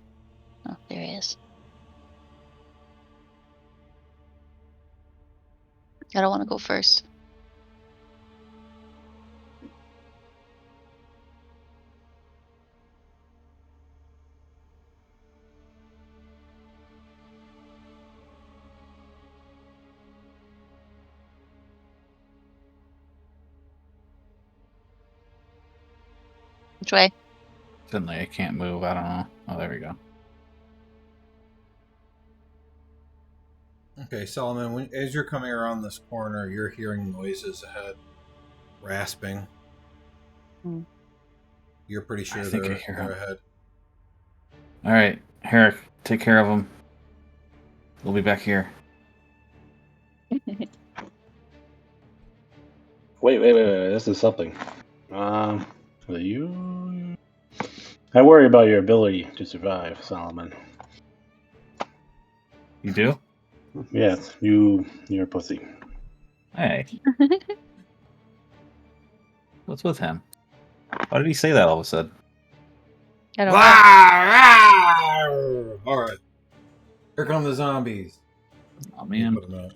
Oh, there he is. I don't want to go first. Which way? Suddenly I can't move. I don't know. Oh, there we go. Okay, Solomon, as you're coming around this corner, you're hearing noises ahead. Rasping. Hmm. You're pretty sure I think I they're hear 'em. ahead. All right, Herrick, take care of them. We'll be back here. Wait. This is something. You. I worry about your ability to survive, Solomon. You do? Yes, you're a pussy. Hey. What's with him? Why did he say that all of a sudden? I don't know. All right. Here come the zombies. Oh man. Put 'em out.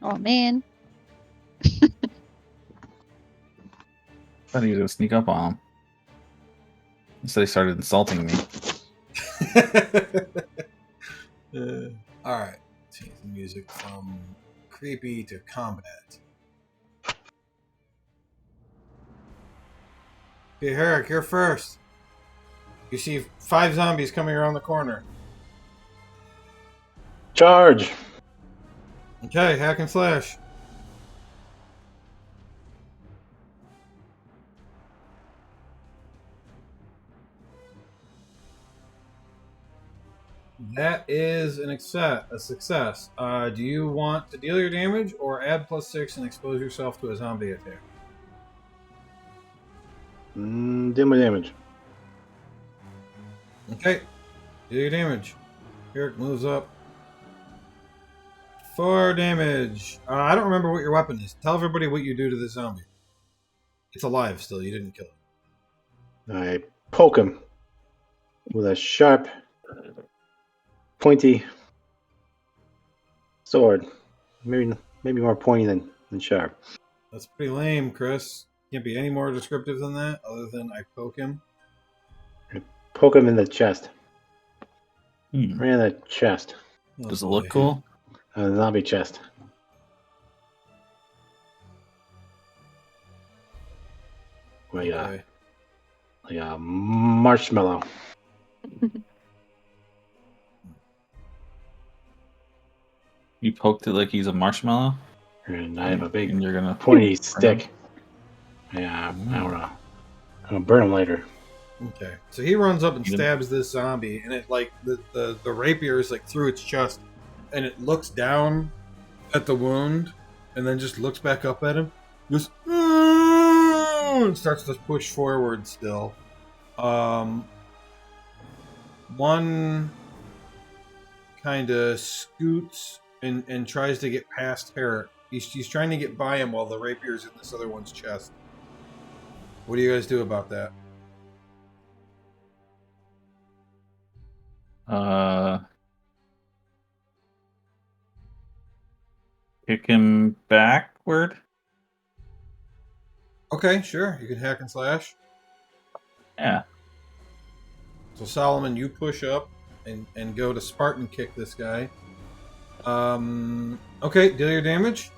Oh man. Thought he was gonna sneak up on him. Instead, he started insulting me. All right. Change the music from creepy to combat. Okay, Herrick, you're first. You see 5 zombies coming around the corner. Charge! Okay, hack and slash. That is a success. Do you want to deal your damage or add +6 and expose yourself to a zombie attack? Deal my damage. Okay, deal your damage. Eric moves up. 4 damage. I don't remember what your weapon is. Tell everybody what you do to this zombie. It's alive still. You didn't kill it. I poke him with a sharp, pointy sword. Maybe more pointy than sharp. That's pretty lame, Chris. Can't be any more descriptive than that, other than I poke him. Poke him in the chest. Hmm. Right in the chest. Oh, Does it boy. look cool? The zombie chest. Like Okay. a marshmallow. You poked it like he's a marshmallow? And I have a big And you're gonna pointy burn stick. him? Yeah, I'm gonna burn him later. Okay. So he runs up and You stabs this zombie, and it like the rapier is like through its chest, and it looks down at the wound, and then just looks back up at him. Just and starts to push forward still. One kind of scoots and tries to get past Herrick. He's trying to get by him while the rapier's in this other one's chest. What do you guys do about that? Kick him backward? Okay, sure. You can hack and slash. Yeah. So Solomon, you push up and go to Spartan kick this guy. Okay, deal your damage.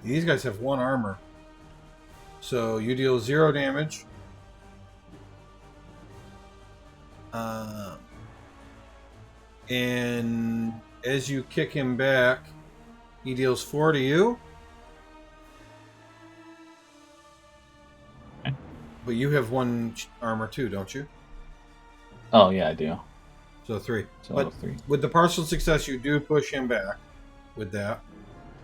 These guys have 1 armor. So you deal 0 damage. And as you kick him back, he deals 4 to you. Okay. But you have 1 armor too, don't you? Oh, yeah, I do. So 3. So But 3. with the partial success, you do push him back with that.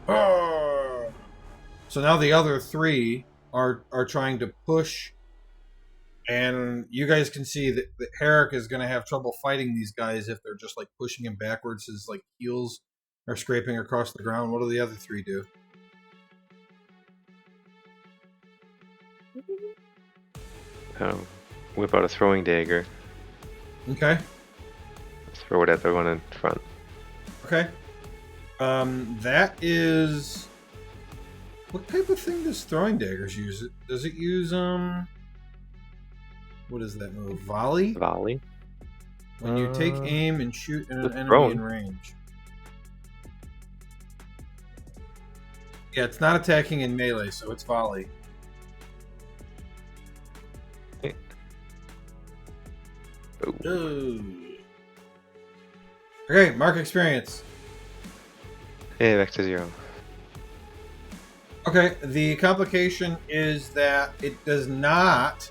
So now the other 3 are trying to push, and you guys can see that Herrick is going to have trouble fighting these guys if they're just like pushing him backwards. His like heels are scraping across the ground. What do the other 3 do? Whip out a throwing dagger. Okay. Throw it at the one in front. Okay. That is. What type of thing does throwing daggers use? Does it use What is that move? Volley? Volley. When you take aim and shoot at an enemy throwing. in range. Yeah, it's not attacking in melee, so it's volley. Ooh. Okay, mark experience. Hey, back to 0. Okay, the complication is that it does not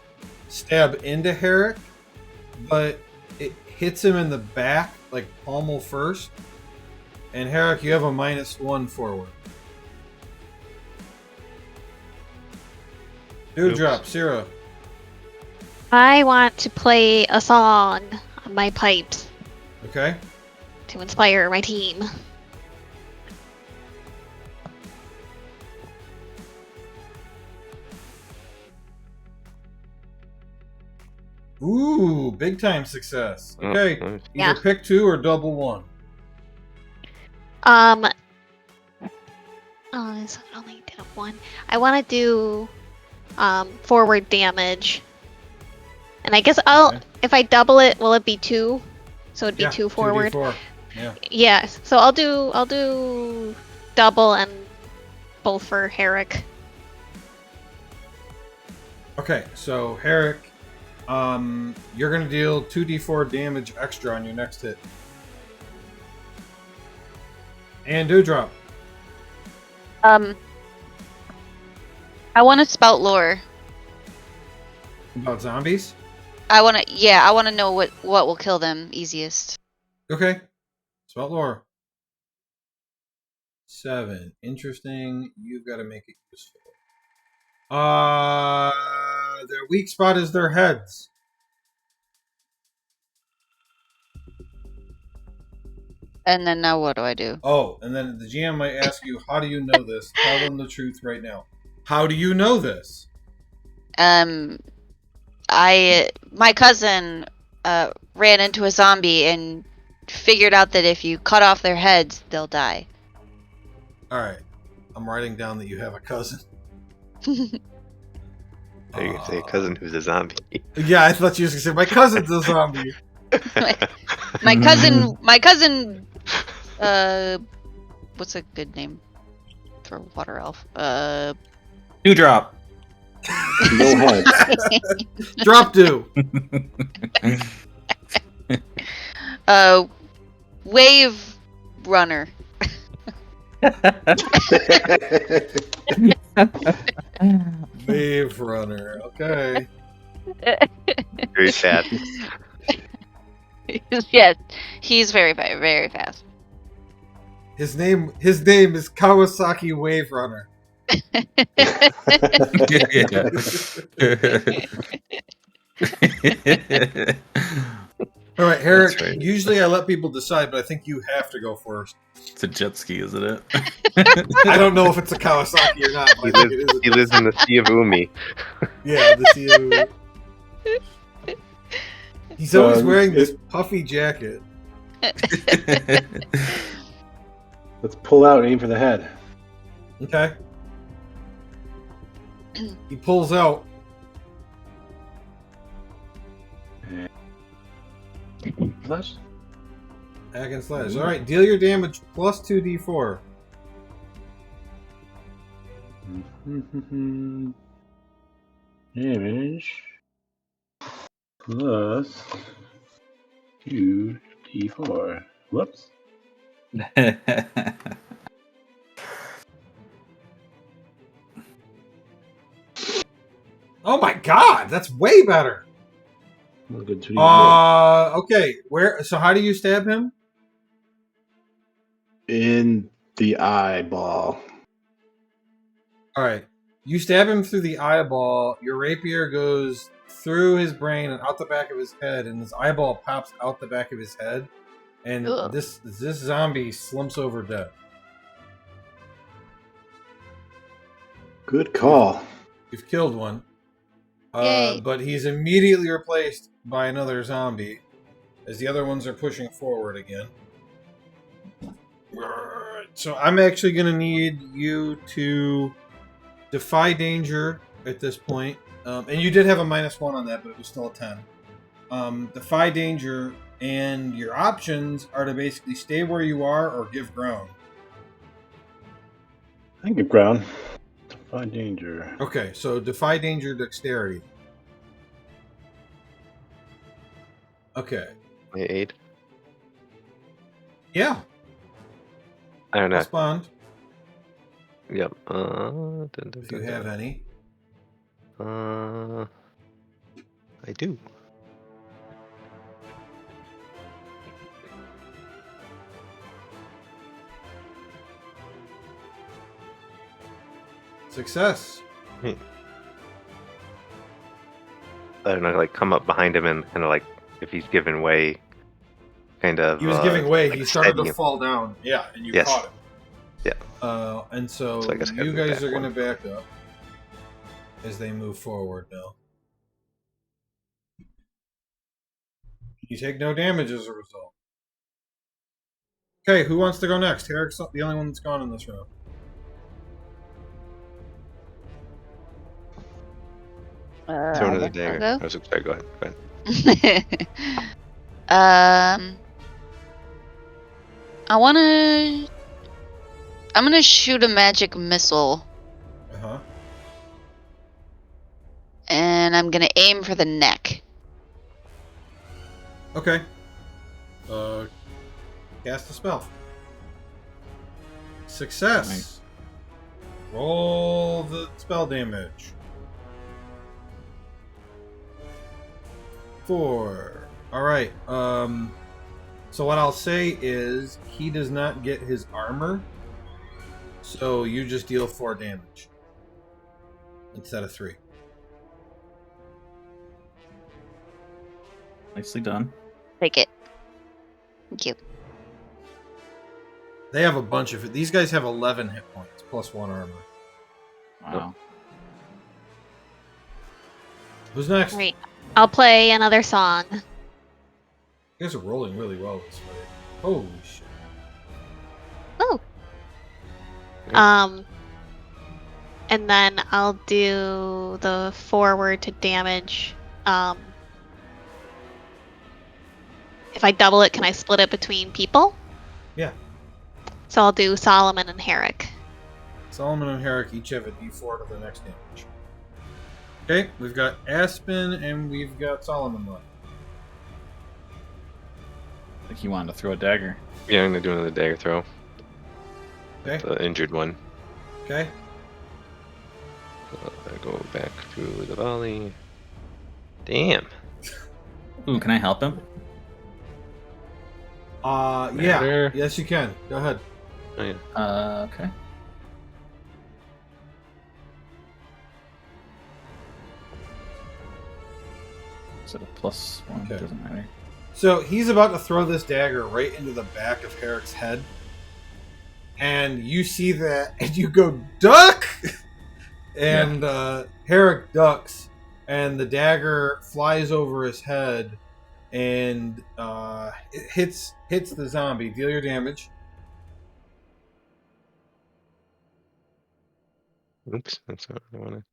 stab into Herrick, but it hits him in the back, like pommel first. And Herrick, you have a -1 forward. Dewdrop, Sierra. I want to play a song on my pipes Okay. to inspire my team. Ooh, big time success. Okay, Oh, nice. Yeah. either pick 2 or double 1. Oh, this one only did a 1. I want to do forward damage. And I guess Okay. if I double it, will it be 2? So it'd be Yeah, 2 forward. 2d4. Yeah. Yeah, so I'll do double and both for Herrick. Okay, so Herrick, you're gonna deal 2d4 damage extra on your next hit. And Dewdrop. I want to spout lore. About zombies? I want to know what will kill them easiest. Okay. Spell lore. 7. Interesting. You've got to make it useful. Their weak spot is their heads. And then now what do I do? Oh, and then the GM might ask you, how do you know this? Tell them the truth right now. How do you know this? My cousin ran into a zombie and figured out that if you cut off their heads, they'll die. Alright. I'm writing down that you have a cousin. Are you gonna say a cousin who's a zombie? Yeah, I thought you were going to say, my cousin's a zombie. My cousin, what's a good name for water elf? Dewdrop. No heads. Drop Dew. Wave runner. Wave runner. Okay. Very fast. Yes, he's very, very, very fast. His name is Kawasaki Wave Runner. All right, Herrick. That's right. Usually I let people decide, but I think you have to go first. It's a jet ski, isn't it? I don't know if it's a Kawasaki or not. But I think it is. He lives in the Sea of Umi. Yeah, the CU. He's always wearing this it- puffy jacket. Let's pull out and aim for the head. Okay. He pulls out. Flash? Hack and slash. All right, deal your damage plus 2d4. Damage plus 2d4. Whoops. Oh my god, that's way better. Well, good 2d4. Okay. Where? So how do you stab him? In the eyeball. All right. You stab him through the eyeball. Your rapier goes through his brain and out the back of his head, and his eyeball pops out the back of his head. And Ugh. this zombie slumps over dead. Good call. You've killed one. Yay. But he's immediately replaced by another zombie as the other ones are pushing forward again. So I'm actually going to need you to defy danger at this point. And you did have a -1 on that, but it was still a 10. Defy danger, and your options are to basically stay where you are or give ground. I can get ground. Defy danger. Okay, so defy danger, dexterity. Okay. My aid. Yeah. I don't know. Respond Yep. if you have any. I do. Success. I don't know, like come up behind him and kind of like if he's giving way, kind of. He was giving way. like He started steady to him. fall down. Yeah, and you Yes. caught him. Yeah. And so, So I guess I gotta you move guys back are going to one. back up as they move forward now. You take no damage as a result. Okay, who wants to go next? Eric's the only one that's gone in this round. Throw another I'll dagger. go. I was sorry. Go ahead. Go ahead. I wanna. I'm gonna shoot a magic missile, Uh huh. and I'm gonna aim for the neck. Okay. Cast a spell. Success. Nice. Roll the spell damage. 4. All right. So what I'll say is he does not get his armor, so you just deal 4 damage instead of 3. Nicely done. Take it. Thank you. They have a bunch of it. These guys have 11 hit points plus 1 armor. Wow. Who's next? Right. I'll play another song. You guys are rolling really well this way. Holy shit. Oh. And then I'll do the forward to damage. If I double it, can I split it between people? Yeah. So I'll do Solomon and Herrick. Solomon and Herrick each have a d4 to the next damage. Okay, we've got Aspen and we've got Solomon left. I think he wanted to throw a dagger. Yeah, I'm gonna do another dagger throw. Okay. The injured one. Okay. I go back through the volley. Damn. Ooh, can I help him? Yeah. Matter. Yes, you can. Go ahead. Oh yeah. Okay. Is it a +1? Okay. Doesn't matter. So he's about to throw this dagger right into the back of Herrick's head. And you see that, and you go, duck! And Herrick ducks, and the dagger flies over his head, and it hits the zombie. Deal your damage. Oops, that's not what I wanted.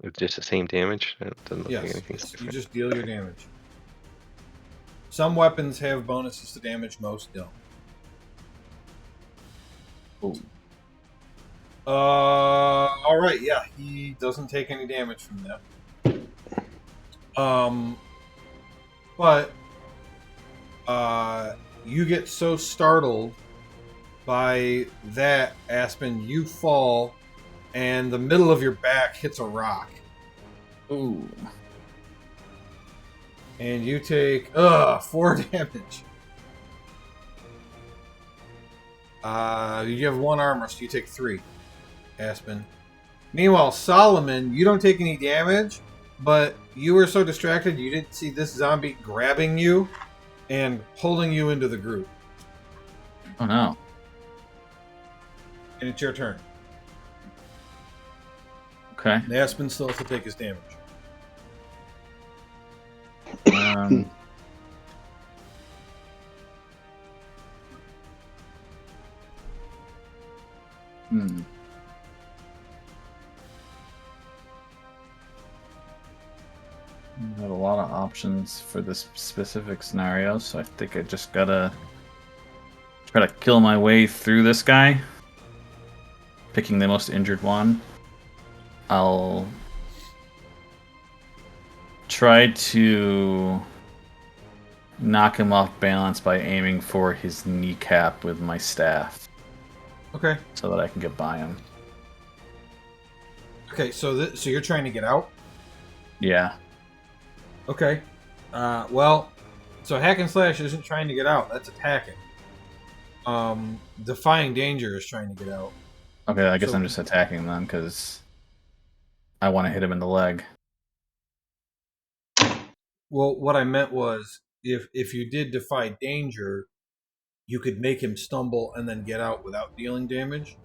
It's just the same damage. It doesn't look like Yes, anything's you different. just deal your damage. Some weapons have bonuses to damage, most don't. Ooh. All right, yeah, he doesn't take any damage from that. But you get so startled by that, Aspen, you fall, and the middle of your back hits a rock, Ooh. and you take 4 damage. You have 1 armor, so you take 3. Aspen. Meanwhile, Solomon, you don't take any damage, but you were so distracted you didn't see this zombie grabbing you and pulling you into the group. Oh no. And it's your turn. Okay. And Aspen still has to take his damage. Um, hmm. I have a lot of options for this specific scenario, so I think I just gotta try to kill my way through this guy. picking the most injured one, I'll try to knock him off balance by aiming for his kneecap with my staff Okay. so that I can get by him. Okay, so so you're trying to get out? Yeah. Okay. Well, so hack and slash isn't trying to get out. That's attacking. Defying danger is trying to get out. Okay, I guess So- I'm just attacking then because I want to hit him in the leg. Well, what I meant was if you did defy danger, you could make him stumble and then get out without dealing damage.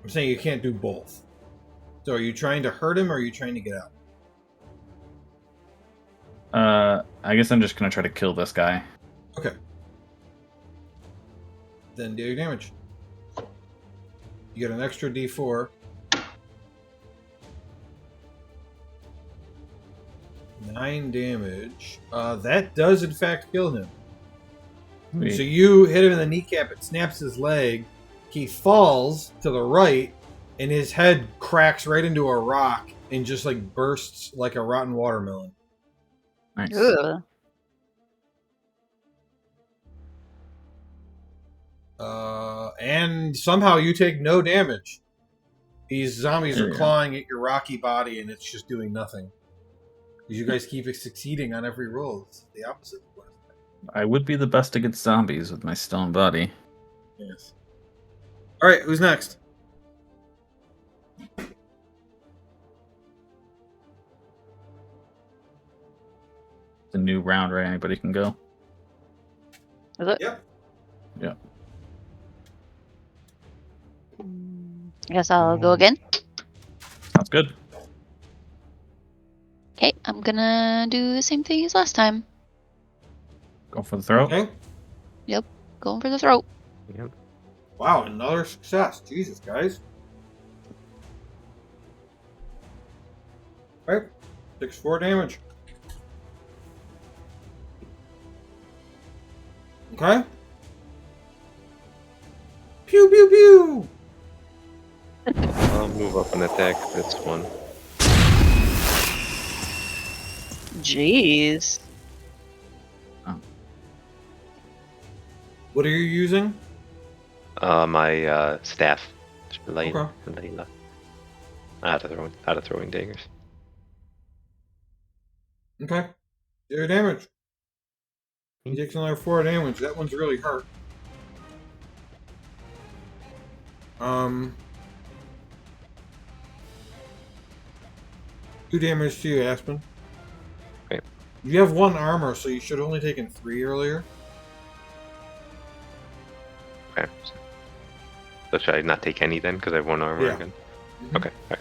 I'm saying you can't do both. So are you trying to hurt him or are you trying to get out? I guess I'm just gonna try to kill this guy. Okay. Then deal your damage. You get an extra D4. 9 damage. That does in fact kill him. Sweet. So you hit him in the kneecap, it snaps his leg, he falls to the right, and his head cracks right into a rock and just like bursts like a rotten watermelon. Nice. Ugh. And somehow you take no damage. These zombies are Yeah. clawing at your rocky body and it's just doing nothing. Because you guys keep succeeding on every roll. It's the opposite of last time. I would be the best against zombies with my stone body. Yes. Alright, who's next? The new round, right? Anybody can go. Is it? Yep. Yeah. I guess I'll go again. Sounds good. Okay, I'm gonna do the same thing as last time. Go for the throat. Okay. Going for the throat. Yep. Wow, another success. Jesus, guys. Alright. 6-4 damage. Okay. Pew pew pew! I'll move up and attack this one. Jeez. What are you using? My staff. Layla. Okay. Layla. Out of throwing daggers. Okay. Zero damage. He takes another 4 damage. That one's really hurt. 2 damage to you, Aspen. Okay. You have 1 armor, so you should have only taken 3 earlier. Okay. So should I not take any then? Because I have 1 armor Yeah. again? Mhm. Okay. Alright.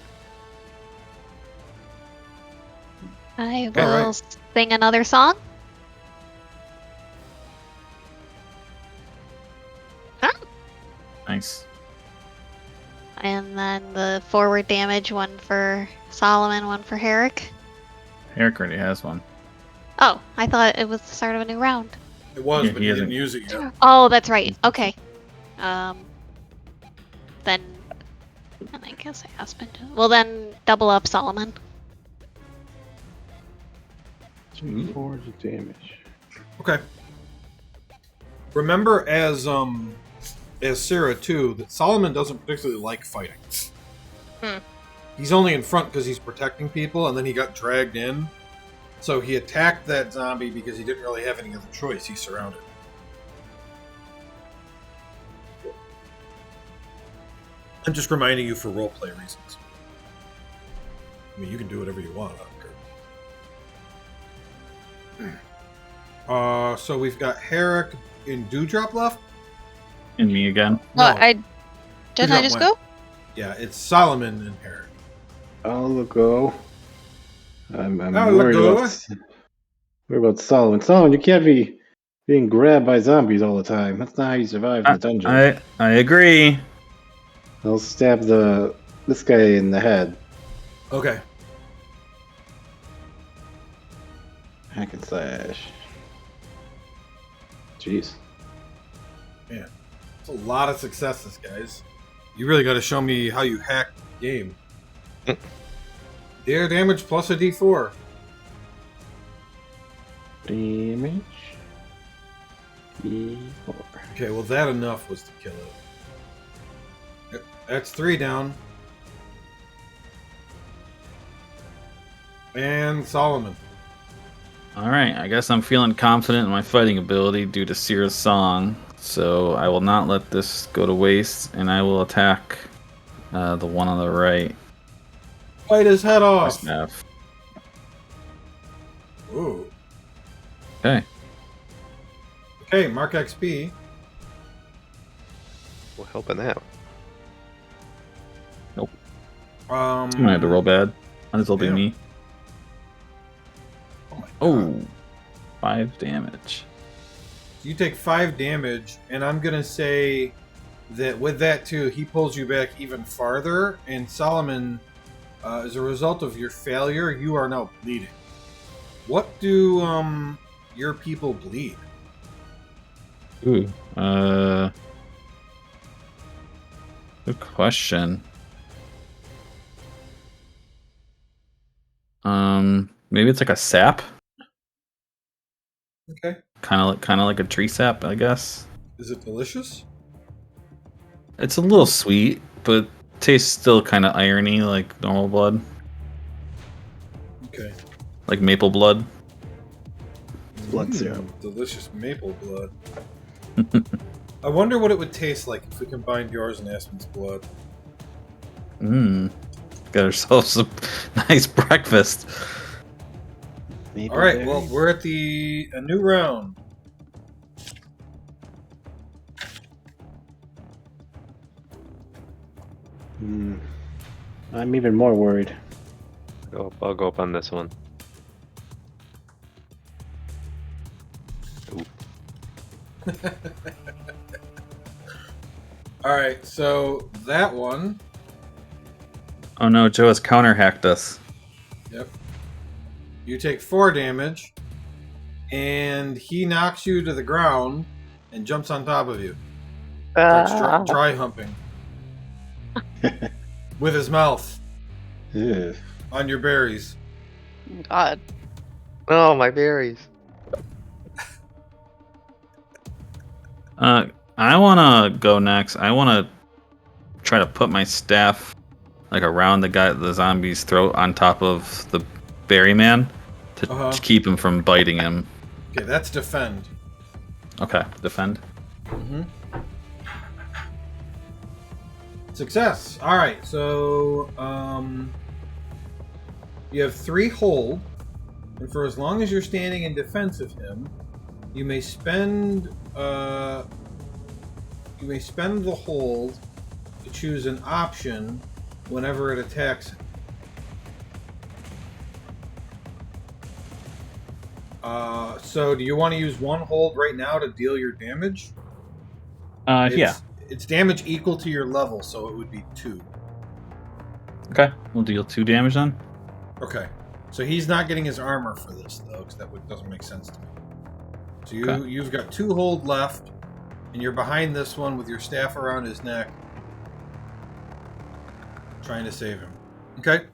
I Okay, right. will sing another song. Nice. And then the forward damage, one for Solomon, one for Herrick. Eric already has one. Oh, I thought it was the start of a new round. It was, Yeah, but he you didn't hasn't- use it yet. Oh, that's right. Okay. Then, and I guess Aspen. Well, then double up Solomon. 4 damage. Okay. Remember, as Sarah too, that Solomon doesn't particularly like fighting. Hmm. He's only in front because he's protecting people, and then he got dragged in. So he attacked that zombie because he didn't really have any other choice. He's surrounded. I'm just reminding you for roleplay reasons. I mean, you can do whatever you want. I don't care. So we've got Herrick and Dewdrop left. And me again. No, No. didn't I Dewdrop just went. go? Yeah, it's Solomon and Herrick. I'll go. I'm I'll worried go. about Solomon. Solomon, you can't be being grabbed by zombies all the time. That's not how you survive in the dungeon. I agree. I'll stab this guy in the head. Okay. Hack and slash. Jeez. It's a lot of successes, guys. You really got to show me how you hack the game. Air damage plus a D4. Damage. D4. Okay, well that enough was to kill it. Yep, that's 3 down. And Solomon. Alright, I guess I'm feeling confident in my fighting ability due to Seer's song, so I will not let this go to waste, and I will attack the one on the right. Fight his head My off. staff. Ooh. Okay. Okay, mark XP. We're helping out. I had to roll bad. Might as well be Yeah. me. Oh, my God. Oh, 5 damage. You take 5 damage, and I'm gonna say that with that too, he pulls you back even farther. And Solomon, as a result of your failure, you are now bleeding. What do your people bleed? Ooh. Good question. Maybe it's like a sap, Okay. kind of like a tree sap, I guess. Is it delicious? It's a little sweet, but tastes still kind of irony, like normal blood, Okay. like maple blood. Blood syrup. Delicious maple blood. I wonder what it would taste like if we combined yours and Aspen's blood. Got ourselves a nice breakfast. Maple All right. berry. Well, we're at a new round. I'm even more worried. I'll go up on this one. Ooh. All right. So that one. Oh no, Joe has counter hacked us. Yep. You take 4 damage, and he knocks you to the ground and jumps on top of you. Starts dry humping with his mouth Ugh. on your berries. God. Oh, my berries. I wanna go next. I wanna try to put my staff like around the zombie's throat on top of the berry man to keep him from biting him. Okay, that's defend. Okay, defend. Mm-hmm. Success. All right, so you have 3 hold, and for as long as you're standing in defense of him, you may spend the hold to choose an option whenever it attacks him. So do you want to use 1 hold right now to deal your damage? Yeah. It's damage equal to your level, so it would be 2. Okay, we'll deal 2 damage then. Okay. So he's not getting his armor for this, though, because doesn't make sense to me. So you've got 2 hold left, and you're behind this one with your staff around his neck, trying to save him. Okay?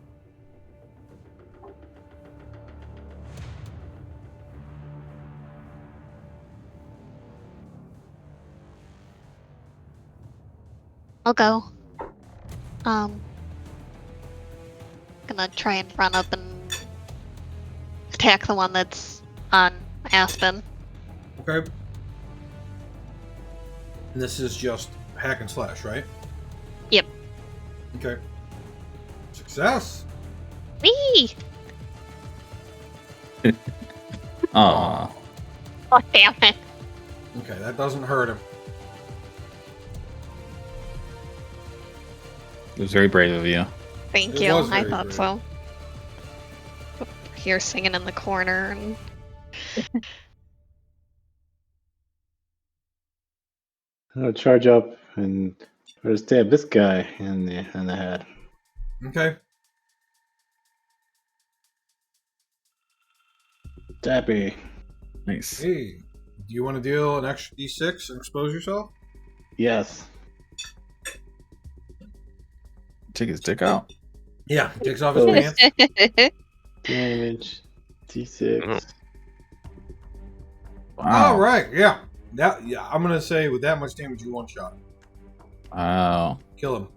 I'll go. Gonna try and run up and attack the one that's on Aspen. Okay. And this is just hack and slash, right? Yep. Okay. Success! Whee! Aw. Oh, damn it. Okay, that doesn't hurt him. It was very brave of you. Thank It you. was I very thought brave. so. Here singing in the corner and I'll charge up and try to stab this guy in the head. Okay. Dappy. Nice. Hey, do you want to deal an extra d6 and expose yourself? Yes. Take his dick out. Yeah, he takes off his Oh. pants. Damage. D6. Mhm. Wow. All right, yeah. I'm gonna say with that much damage, you one shot. Wow. Kill him.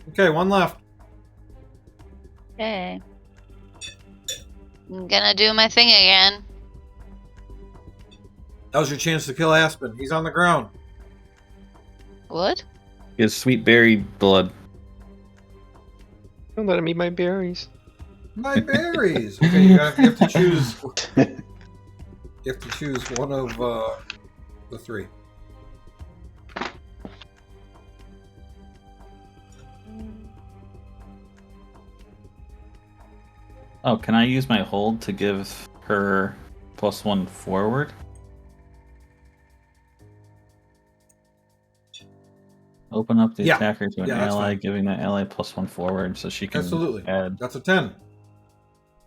Okay, one left. Okay. I'm gonna do my thing again. That was your chance to kill Aspen. He's on the ground. What? His sweet berry blood. Don't let him eat my berries. My berries. Okay, you have to choose. You have to choose one of the three. Oh, can I use my hold to give her +1 forward? Open up the Yeah. attacker to an Yeah, that's ally, fine. giving that ally +1 forward, so she can Absolutely. add. That's a 10.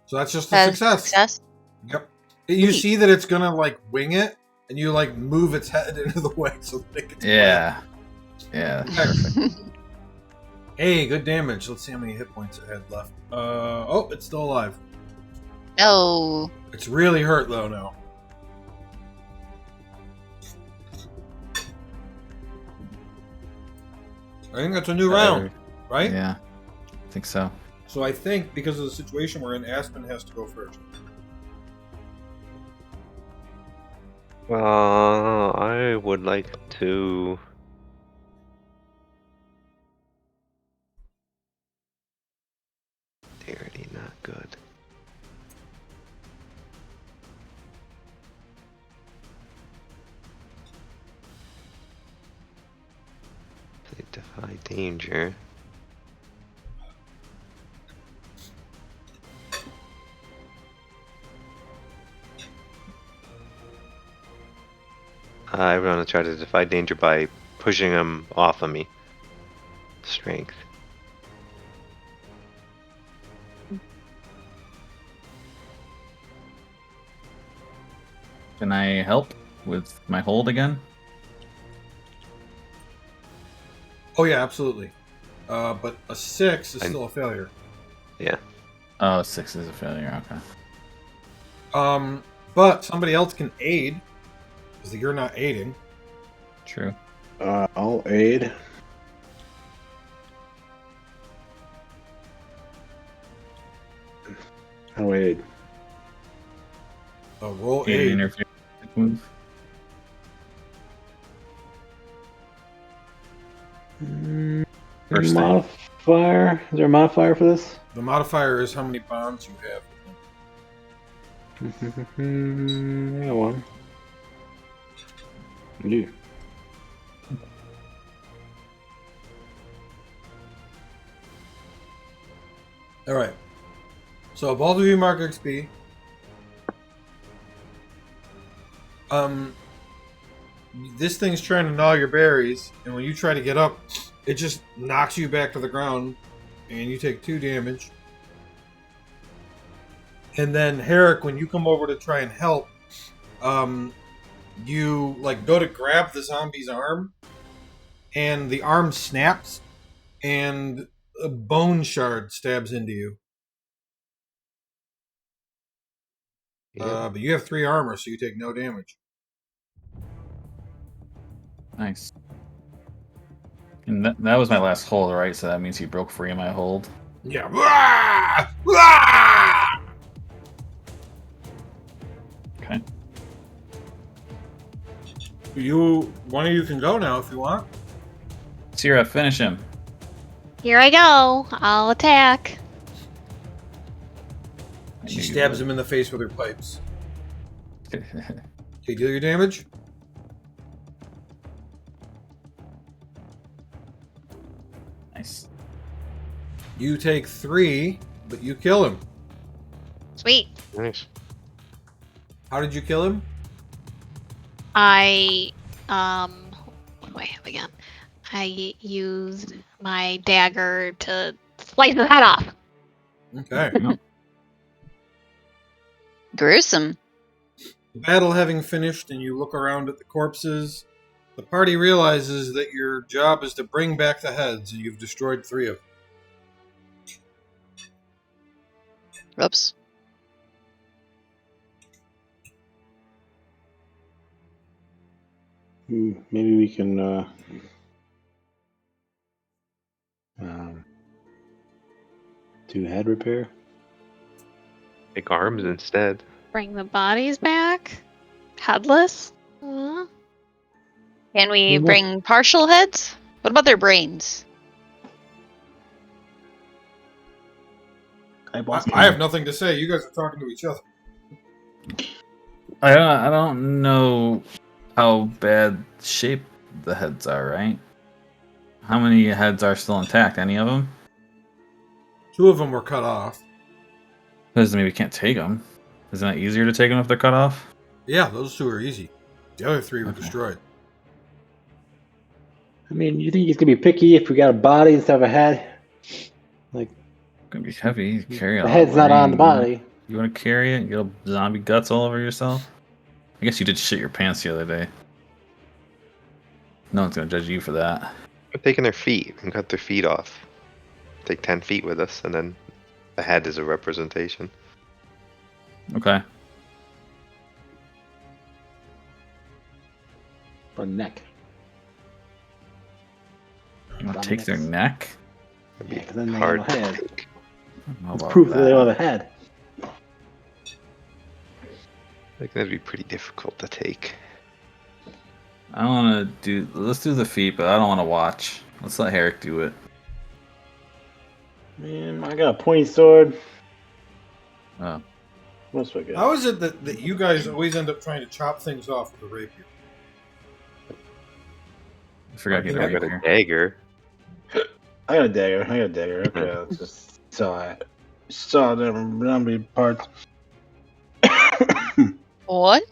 So that's just a As success. Yep. You see that it's gonna like wing it, and you like move its head into the way so that it gets Yeah. Yeah. Perfect. Hey, good damage. Let's see how many hit points it had left. Oh, it's still alive. No. It's really hurt though now. I think that's a new round, right? Yeah. I think so. So I think because of the situation we're in, Aspen has to go first. I would like to. Dexterity, not good. They defy danger. I want to try to defy danger by pushing him off of me. Strength. Can I help with my hold again? Oh yeah, absolutely. But a 6 is still a failure. Yeah. Oh, 6 is a failure. Okay. But somebody else can aid because you're not aiding. True. I'll aid. I'll aid. Roll Aid aid. interference move. First aid. Modifier? Is there a modifier for this? The modifier is how many bonds you have. I got one. You. All right. So both of you mark XP. This thing's trying to gnaw your berries, and when you try to get up, it just knocks you back to the ground, and you take 2 damage. And then Herrick, when you come over to try and help, you like go to grab the zombie's arm, and the arm snaps, and a bone shard stabs into you. But you have 3 armor, so you take no damage. Nice. And that was my last hold, right? So that means he broke free of my hold. Yeah. Wah! Wah! Okay. One of you can go now if you want. Sierra, finish him. Here I go. I'll attack. I She knew you stabs would. him in the face with her pipes. Okay, deal your damage. Nice. You take 3, but you kill him. Sweet. Nice. How did you kill him? I what do I have again? I used my dagger to slice his head off. Okay. Gruesome. The battle having finished and you look around at the corpses, the party realizes that your job is to bring back the heads, and you've destroyed 3 of them. Oops. Maybe we can do head repair. Take arms instead. Bring the bodies back? Headless? Huh? Can we Yeah. bring partial heads? What about their brains? I have nothing to say. You guys are talking to each other. I don't know how bad shape the heads are, right? How many heads are still intact? Any of them? 2 of them were cut off. Doesn't mean we can't take them. Isn't it easier to take them if they're cut off? Yeah, those 2 are easy. The other 3 were Okay. destroyed. I mean, you think he's gonna be picky if we got a body instead of a head? Like, It's gonna be heavy. Carry the all head's not on the body. You want to carry it? You got zombie guts all over yourself? I guess you did shit your pants the other day. No one's gonna judge you for that. We're taking their feet and cut their feet off. Take 10 feet with us, and then the head is a representation. Okay. Or neck. You want to take their neck? It'd be Yeah, 'cause then they hard have a to head. take. I don't know It's about proof that they don't that. have a head. I think that'd be pretty difficult to take. I don't want to do. Let's do the feet, but I don't want to watch. Let's let Herrick do it. Man, I got a pointy sword. Oh. What else do I got? How is it that you guys always end up trying to chop things off with a rapier? I forgot he I had a got a rapier. dagger. I got a dagger. Okay, let's just saw them zombie parts. What?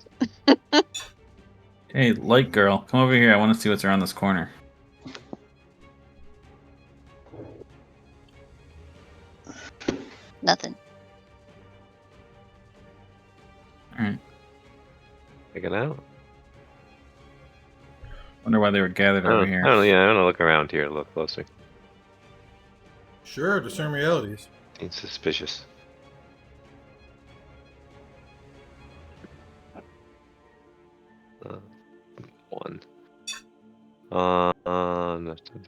Hey, light girl, come over here. I want to see what's around this corner. Nothing. All right. Check it out. Wonder why they were gathered I over don't, here. I don't, yeah, I'm gonna look around here a little closer. Sure, discern realities. Seems suspicious. Uh, 1. Nothing.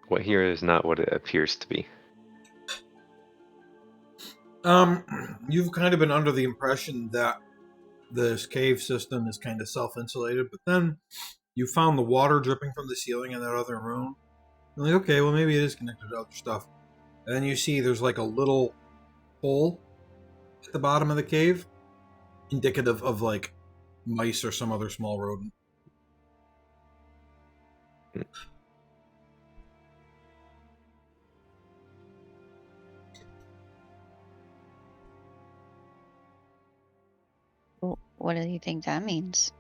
What here is not what it appears to be. You've kind of been under the impression that this cave system is kind of self-insulated, but then you found the water dripping from the ceiling in that other room. You're like, okay, well maybe it is connected to other stuff. And then you see there's like a little hole at the bottom of the cave, indicative of like mice or some other small rodent. What do you think that means?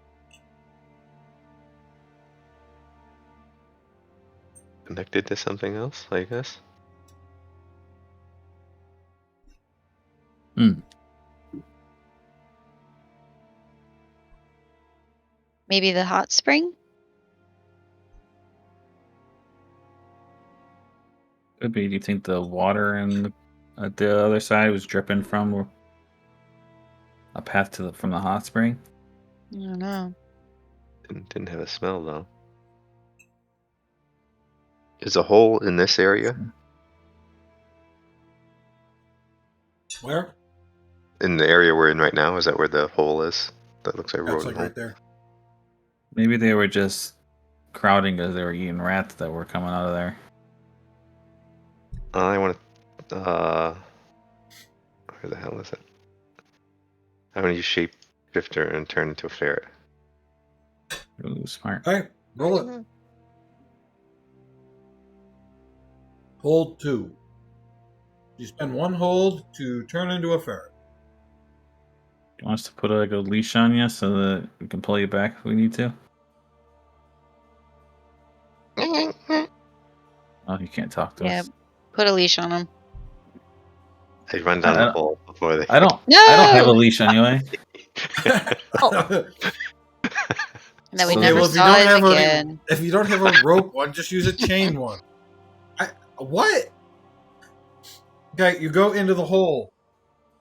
Connected to something else, I guess. Maybe the hot spring? Could be. Do you think the water at the other side was dripping from a path to from the hot spring? I don't know. Didn't have a smell though. Is a hole in this area? Where? In the area we're in right now? Is that where the hole is? That looks like a That's rodent like hole. right there. Maybe they were just crowding because they were eating rats that were coming out of there. I want to. Where the hell is it? I want to use shapeshifter and turn into a ferret. Ooh, smart. Alright, roll it. Hold 2. You spend 1 hold to turn into a ferret. Do you want us to put like a leash on you so that we can pull you back if we need to? Oh, you can't talk to Yeah. us. Put a leash on him. I run down the hole before they. I don't have a leash anyway. And then we So never there's- if you saw don't him have again. if you don't have a rope one, just use a chain one. What? Okay, you go into the hole.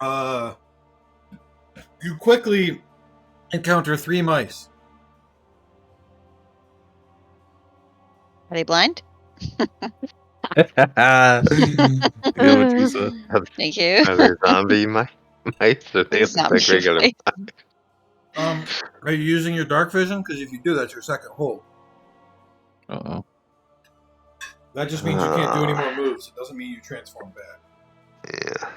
You quickly encounter 3 mice. Are they blind? Yeah, Batista. Thank you. Are they zombie mice? Or they There's look like zombie regular mice. Are you using your dark vision? Because if you do, that's your second hole. Uh-oh. That just means you can't do any more moves. It doesn't mean you transform back. Yeah.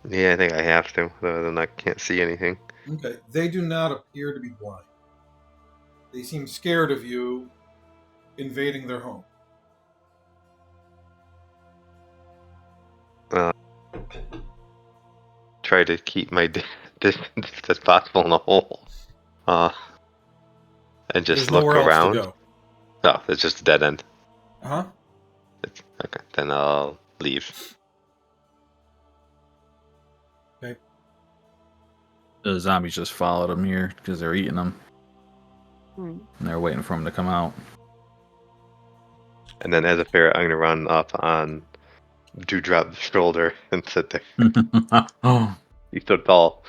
Yeah, I think I have to. Other than I can't see anything. Okay. They do not appear to be blind. They seem scared of you invading their home. Try to keep my distance as possible in the hole. And just There's look nowhere around. else to No, it's just a dead end. go. Huh? Okay, then I'll leave. The zombies just followed him here because they're eating them. Hmm. And they're waiting for him to come out. And then as a ferret, I'm gonna run up on Dewdrop's shoulder and sit there. Oh, He's so tall.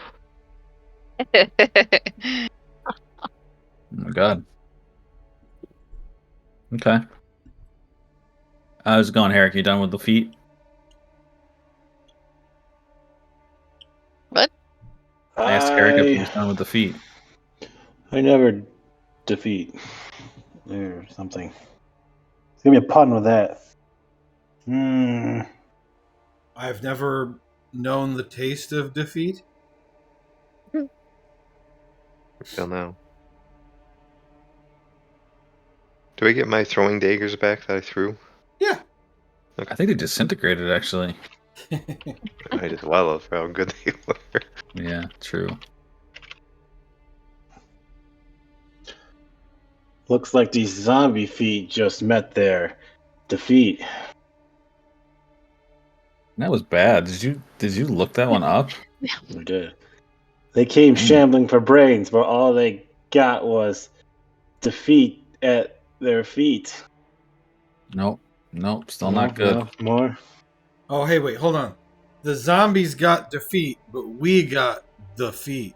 oh my god. Okay. How's it going, Herrick? You done with the feet? I asked Herrick if he was done with the feet. I never defeat or something. It's gonna be a pun with that. I've never known the taste of defeat. Till now. Do I get my throwing daggers back that I threw? Yeah. I think they disintegrated, actually. I just well of how good they were. Yeah, true. Looks like these zombie feet just met their defeat. That was bad. Did you look that one up? We did. They came shambling for brains, but all they got was defeat at their feet. Nope. Still not good. No, more. Oh, hey, wait, hold on. The zombies got defeat, but we got the feet.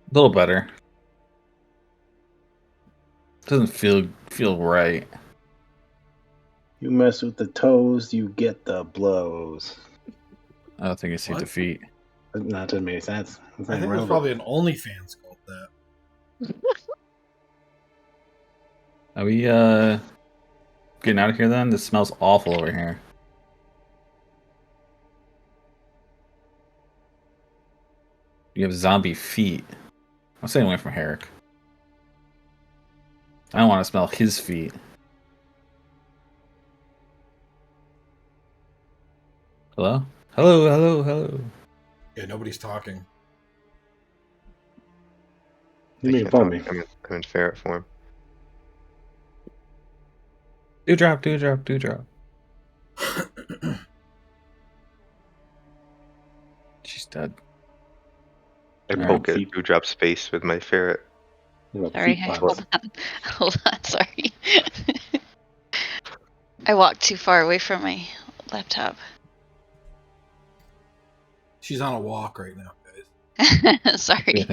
A little better. Doesn't feel right. You mess with the toes, you get the blows. I don't think I see What? defeat. Not to make sense. I think there's probably an OnlyFans called that. Are we getting out of here then? This smells awful over here. You have zombie feet. I'm staying away from Herrick. I don't want to smell his feet. Hello? Hello. Yeah, nobody's talking. You I mean can't above talk. me. I'm in ferret form. Dewdrop. She's dead. I Alright. poke at Dewdrop's face with my ferret. Sorry, hold on. Hold on, sorry. I walked too far away from my laptop. She's on a walk right now, guys. Sorry.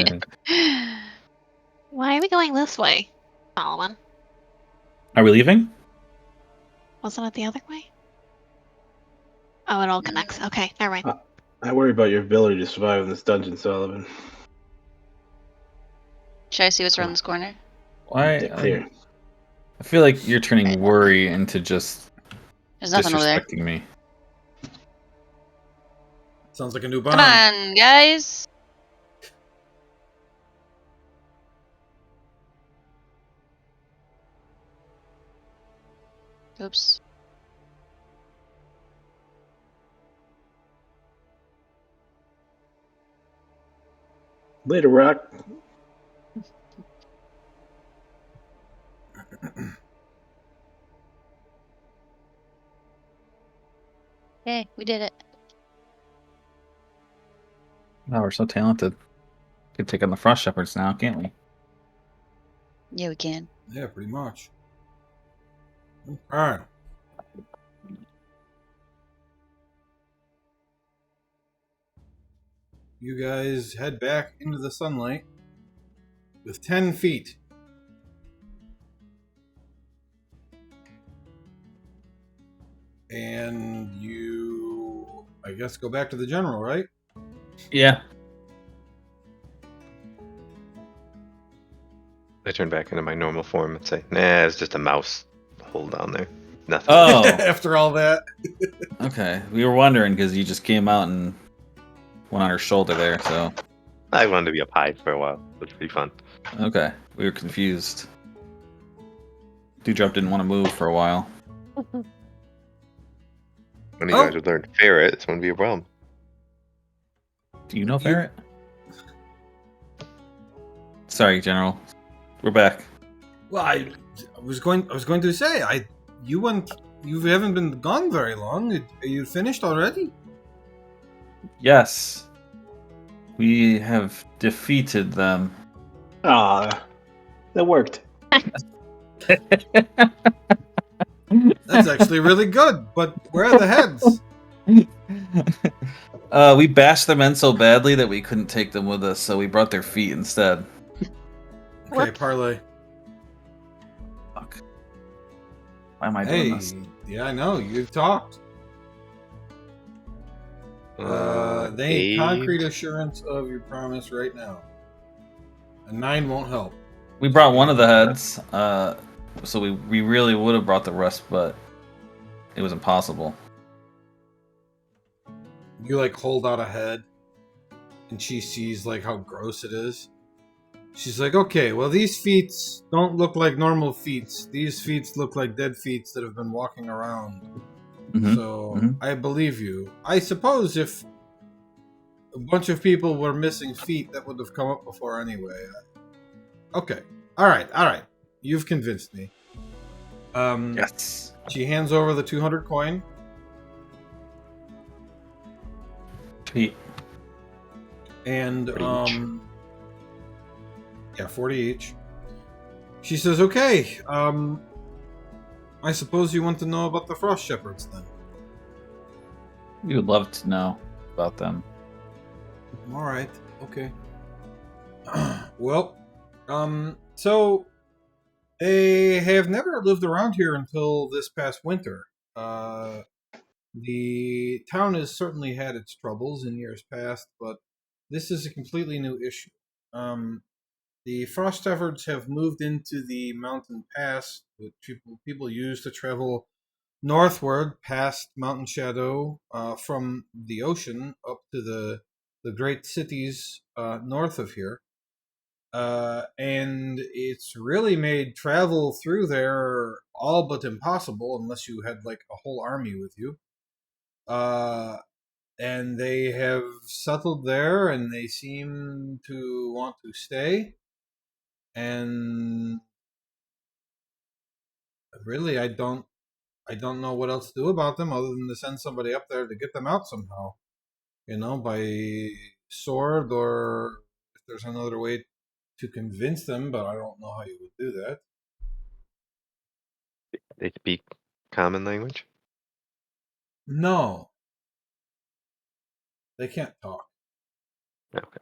Why are we going this way, Solomon? Are we leaving? Wasn't it the other way? Oh, it all connects. Okay, never mind. I worry about your ability to survive in this dungeon, Sullivan. Should I see what's around this corner? Why? Get clear. I feel like you're turning worry into just There's nothing over there. disrespecting me. Sounds like a new bomb. Come on, guys. Oops. Later, Rock. Okay, we did it. Wow, we're so talented. Could take on the Frost Shepherds now, can't we? Yeah, we can. Yeah, pretty much. All right. You guys head back into the sunlight with 10 feet. And you, I guess, go back to the general, right? Yeah. I turn back into my normal form and say, "Nah, it's just a mouse hole down there. Nothing." Oh, After all that. okay. We were wondering because you just came out and went on her shoulder there, so. I wanted to be up high for a while. It was pretty fun. Okay. We were confused. Dewdrop didn't want to move for a while. When you Oh. guys would learn ferret, it's going to be a problem. Do you know Ferret? Sorry, General. We're back. Well, I was going to say, you haven't been gone very long. Are you finished already? Yes. We have defeated them. Ah, that worked. That's actually really good. But where are the heads? We bashed them in so badly that we couldn't take them with us, so we brought their feet instead. Okay, parlay. Fuck. Why am I doing Hey, this? yeah, I know. You've talked. They need 8. concrete assurance of your promise right now. A 9 won't help. We brought one of the heads, so we really would have brought the rest, but it was impossible. You like hold out a head, and she sees like how gross it is. She's like, okay, well these feet don't look like normal feet. These feet look like dead feet that have been walking around. Mhm. So Mhm. I believe you. I suppose if a bunch of people were missing feet, that would have come up before anyway. Okay, all right. You've convinced me. Yes. She hands over the 200 coin. Feet. And 40 each. yeah, 40 each. She says, okay, I suppose you want to know about the Frost Shepherds then. We would love to know about them. All right, okay. Well, so they have never lived around here until this past winter. The town has certainly had its troubles in years past, but this is a completely new issue. The Frost Shepherds have moved into the mountain pass that people use to travel northward past Mountain Shadow from the ocean up to the great cities north of here. And it's really made travel through there all but impossible unless you had like a whole army with you. And they have settled there and they seem to want to stay. And really, I don't know what else to do about them other than to send somebody up there to get them out somehow. You know, by sword or if there's another way to convince them, but I don't know how you would do that. They speak common language. No, they can't talk. Okay.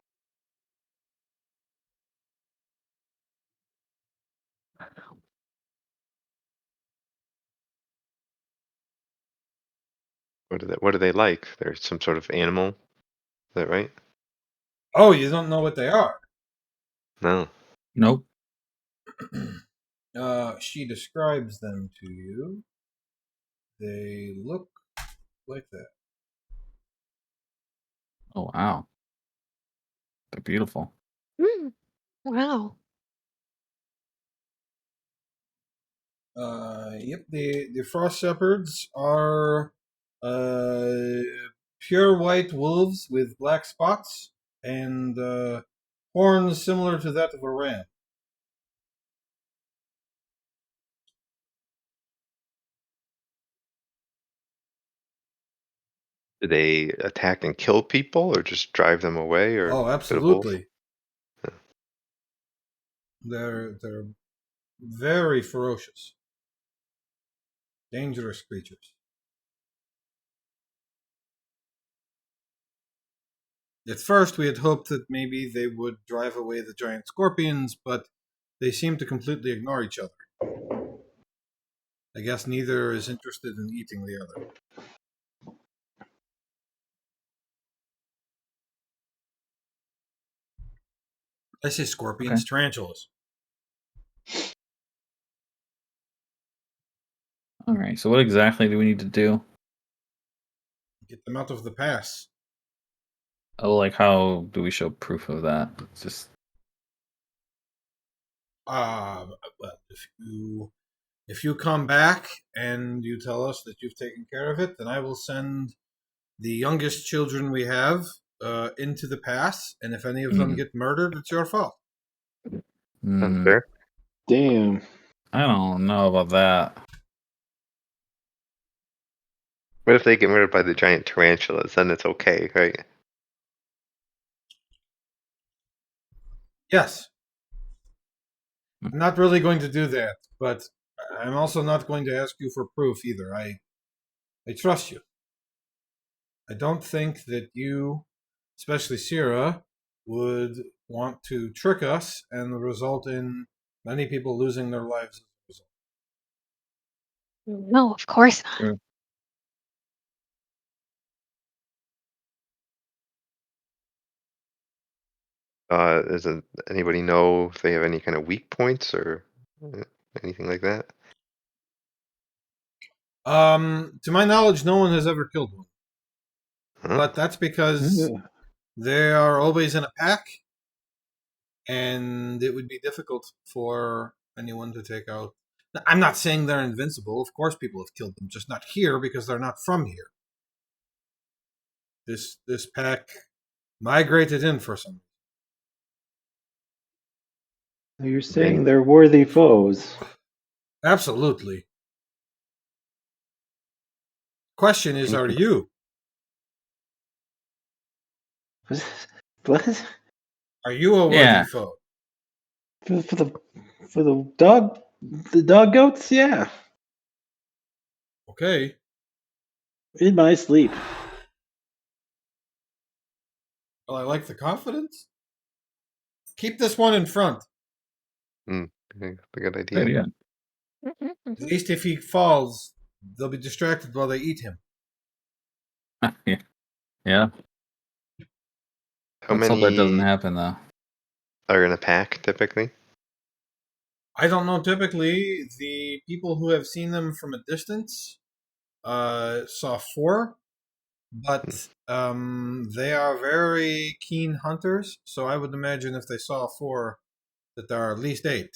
What are they like? They're some sort of animal. Is that right? Oh, you don't know what they are. No. Nope. She describes them to you. They look like that. Oh wow. They're beautiful. Wow. Yep, the Frost Shepherds are pure white wolves with black spots and horns similar to that of a ram. Do they attack and kill people, or just drive them away, or Oh, a bit of both? absolutely. They're very ferocious, dangerous creatures. At first, we had hoped that maybe they would drive away the giant scorpions, but they seem to completely ignore each other. I guess neither is interested in eating the other. I say scorpions, tarantulas. All right. So what exactly do we need to do? Get them out of the pass. Oh, like how do we show proof of that? It's just Well, if you come back and you tell us that you've taken care of it, then I will send the youngest children we have into the pass, and if any of them get murdered, it's your fault. Sounds fair. Damn. I don't know about that. What if they get murdered by the giant tarantulas? Then it's okay, right? Yes. I'm not really going to do that, but I'm also not going to ask you for proof either. I trust you. I don't think that you, especially Sierra, would want to trick us and result in many people losing their lives as a result. No, of course not. Sure. Doesn't anybody know if they have any kind of weak points or anything like that? To my knowledge, no one has ever killed one. Huh? But that's because they are always in a pack, and it would be difficult for anyone to take out. I'm not saying they're invincible. Of course, people have killed them, just not here because they're not from here. This pack migrated in for some. You're saying they're worthy foes. Absolutely. Question is, are you? What? Are you a worthy Yeah. foe? For the dog goats? Yeah. Okay. In my sleep. Well, I like the confidence. Keep this one in front. I think that's a good idea. Idea. At least if he falls, they'll be distracted while they eat him. Yeah. How Let's hope many that doesn't happen though. are in a pack typically? I don't know. Typically, the people who have seen them from a distance saw 4, but they are very keen hunters. So I would imagine if they saw 4, that there are at least 8.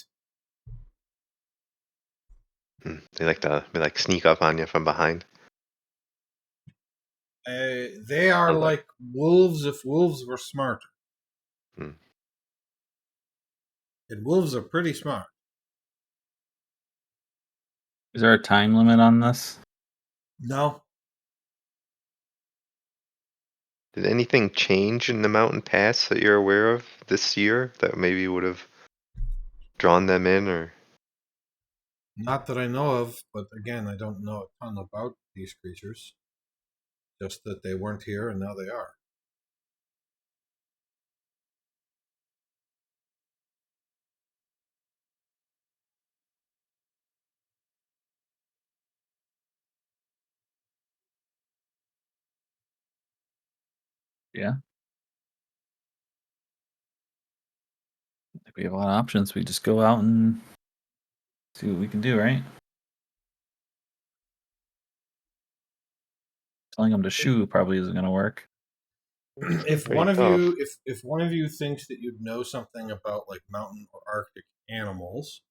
They like sneak up on you from behind. They are Sounds like- like wolves if wolves were smarter. Hmm. And wolves are pretty smart. Is there a time limit on this? No. Did anything change in the mountain pass that you're aware of this year that maybe would have drawn them in, or Not that I know of, but again, I don't know a ton about these creatures. Just that they weren't here and now they are. Yeah. I think we have a lot of options. We just go out and see what we can do, right? Telling them to shoot probably isn't going to work. If Pretty one of tough. you if one of you thinks that you'd know something about like mountain or arctic animals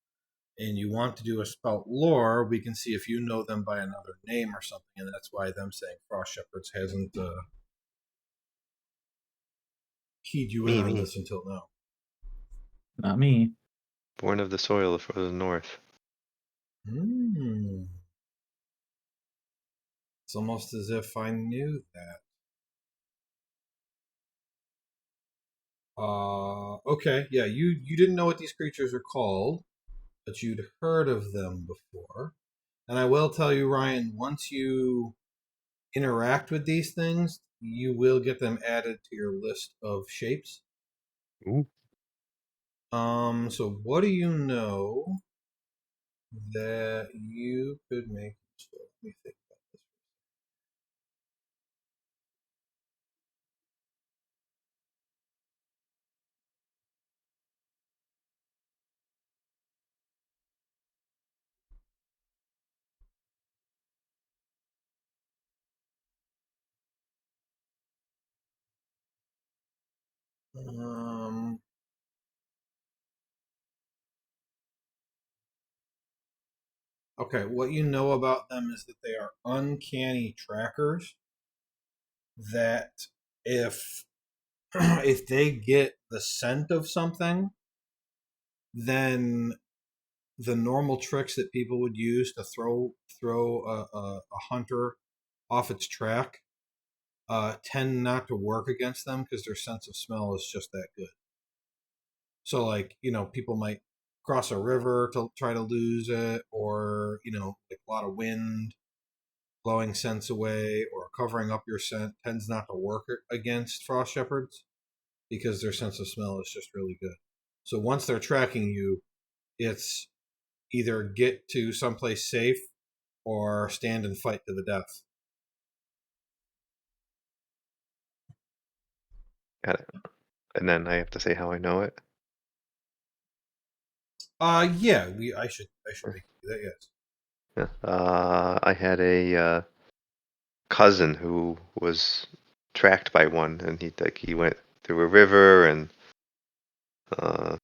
and you want to do a spout lore, we can see if you know them by another name or something, and that's why them saying frost shepherds hasn't keyed you in on Me. this until now. Not me. Born of the soil of the north. It's almost as if I knew that. Okay, yeah, you didn't know what these creatures are called, but you'd heard of them before. And I will tell you, Ryan, once you interact with these things, you will get them added to your list of shapes. Ooh. So what do you know that you could make? Let me think about this. Okay, what you know about them is that they are uncanny trackers. That if if they get the scent of something, then the normal tricks that people would use to throw a hunter off its track tend not to work against them because their sense of smell is just that good. So, like, people might cross a river to try to lose it, or like a lot of wind blowing scents away, or covering up your scent tends not to work against frost shepherds because their sense of smell is just really good. So once they're tracking you, it's either get to someplace safe or stand and fight to the death. Got it. And then I have to say how I know it. Yeah, I should make you do that. Yes. Yeah. I had a cousin who was tracked by one, and he went through a river and uh,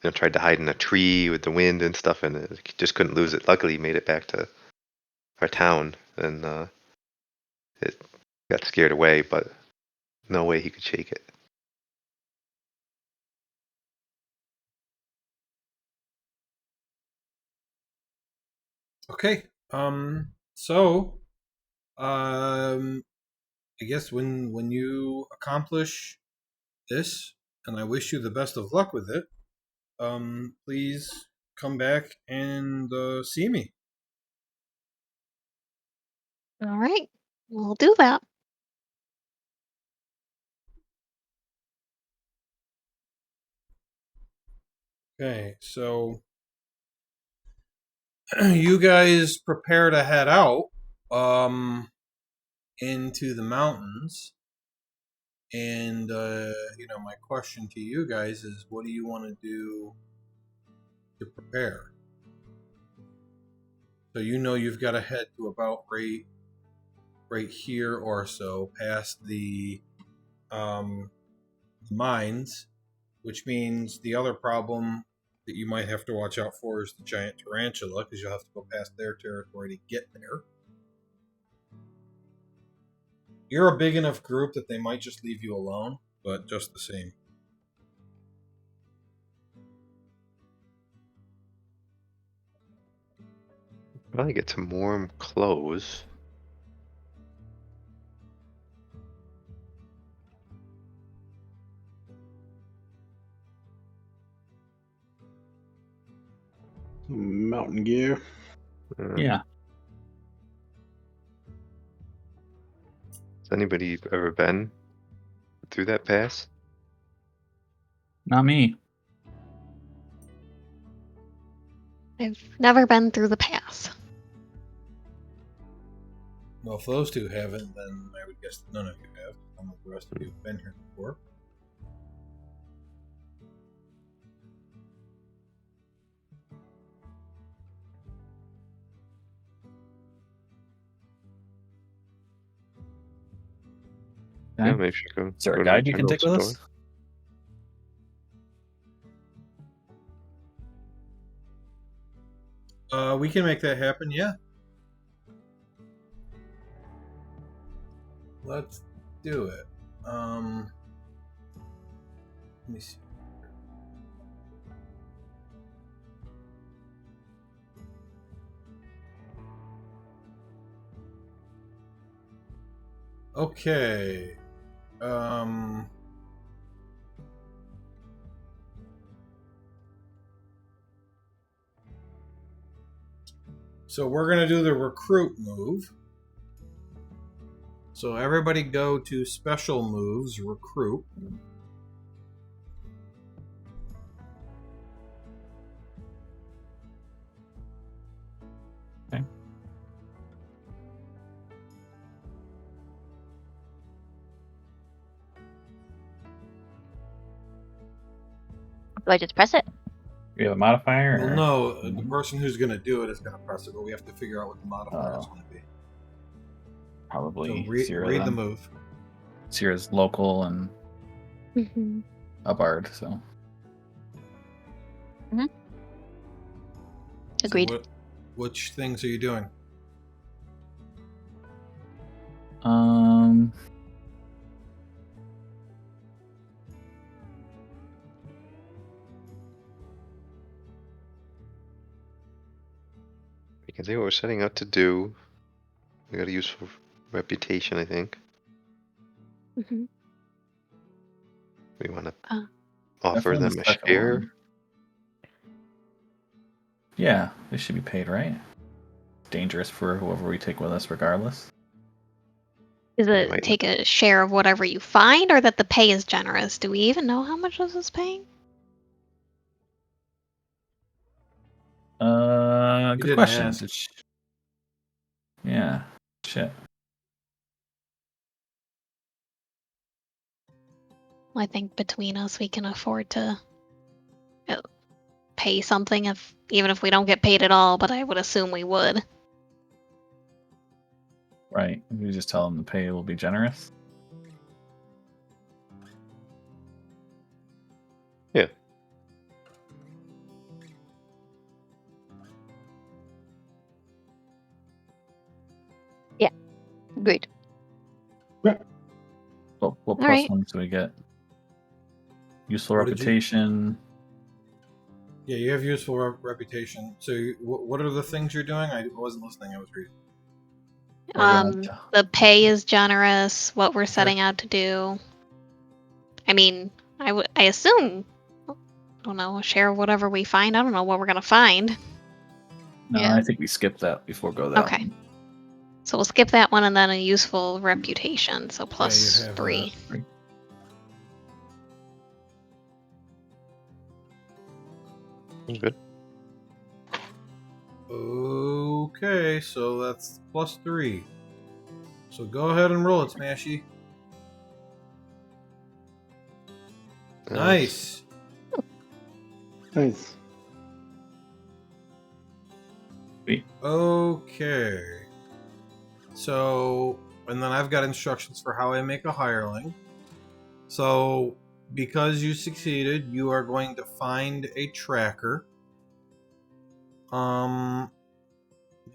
tried to hide in a tree with the wind and stuff, and he just couldn't lose it. Luckily, he made it back to our town, and it got scared away, but no way he could shake it. Okay. So, I guess when you accomplish this, and I wish you the best of luck with it, please come back and see me. All right, we'll do that. Okay. So you guys prepare to head out into the mountains. And my question to you guys is, what do you want to do to prepare? So you've got to head to about right here or so, past the mines, which means the other problem that you might have to watch out for is the giant tarantula, because you'll have to go past their territory to get there. You're a big enough group that they might just leave you alone, but just the same. Probably get some warm clothes. Mountain gear. Yeah. Has anybody ever been through that pass? Not me. I've never been through the pass. Well, if those two haven't, then I would guess that none of you have. Some of the rest of you have been here before. Okay. Yeah, maybe I go. Is there go a to the guide you can general take with us? store. We can make that happen, yeah. Let's do it. Let me see. Okay. So we're gonna do the recruit move. So everybody go to special moves, recruit. Okay. Do I just press it? You have a modifier? Well, or- no, the person who's gonna do it is gonna press it, but we have to figure out what the modifier is Oh. gonna be. Probably So read the then. move. Sierra's local and Mm-hmm. a bard, so. Agreed. So which things are you doing? Um, You can see what we're setting out to do. We got a useful reputation, I think. Mm-hmm. We want to Uh, offer definitely them the a second share. one. Yeah, they should be paid, right? Dangerous for whoever we take with us, regardless. Is might it not. take a share of whatever you find, or that the pay is generous? Do we even know how much this is paying? You Good didn't question. ask. Yeah, shit. I think between us, we can afford to pay something, even if we don't get paid at all. But I would assume we would. Right. We just tell them the pay will be generous. Yeah. Agreed. What All plus right. ones do we get? Useful What did you- reputation. Yeah, you have useful reputation. So what are the things you're doing? I wasn't listening. I was reading. We're gonna The pay is generous. What we're setting out to do. I mean, I assume. I don't know, a share of whatever we find. I don't know what we're gonna find. No, Yeah. I think we skipped that before go that Okay. one. So we'll skip that one and then a useful reputation. So plus have 3. Good. Okay, so that's plus 3. So go ahead and roll it, Smashy. Nice. Nice. Okay. So, and then I've got instructions for how I make a hireling. So, because you succeeded, you are going to find a tracker. The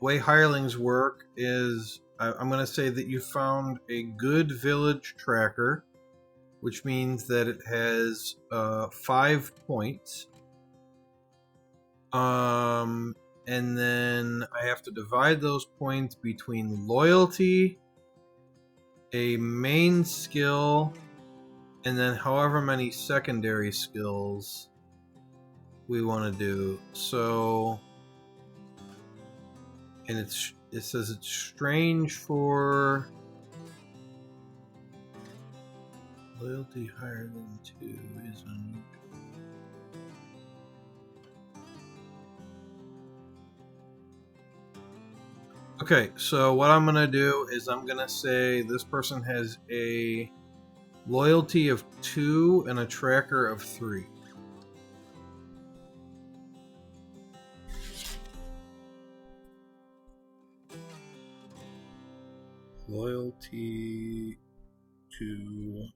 way hirelings work is I'm going to say that you found a good village tracker, which means that it has 5 points. And then I have to divide those points between loyalty, a main skill, and then however many secondary skills we want to do. So, and it says it's strange for loyalty higher than 2 is unusual. Okay, so what I'm going to do is I'm going to say this person has a loyalty of 2 and a tracker of 3. Loyalty to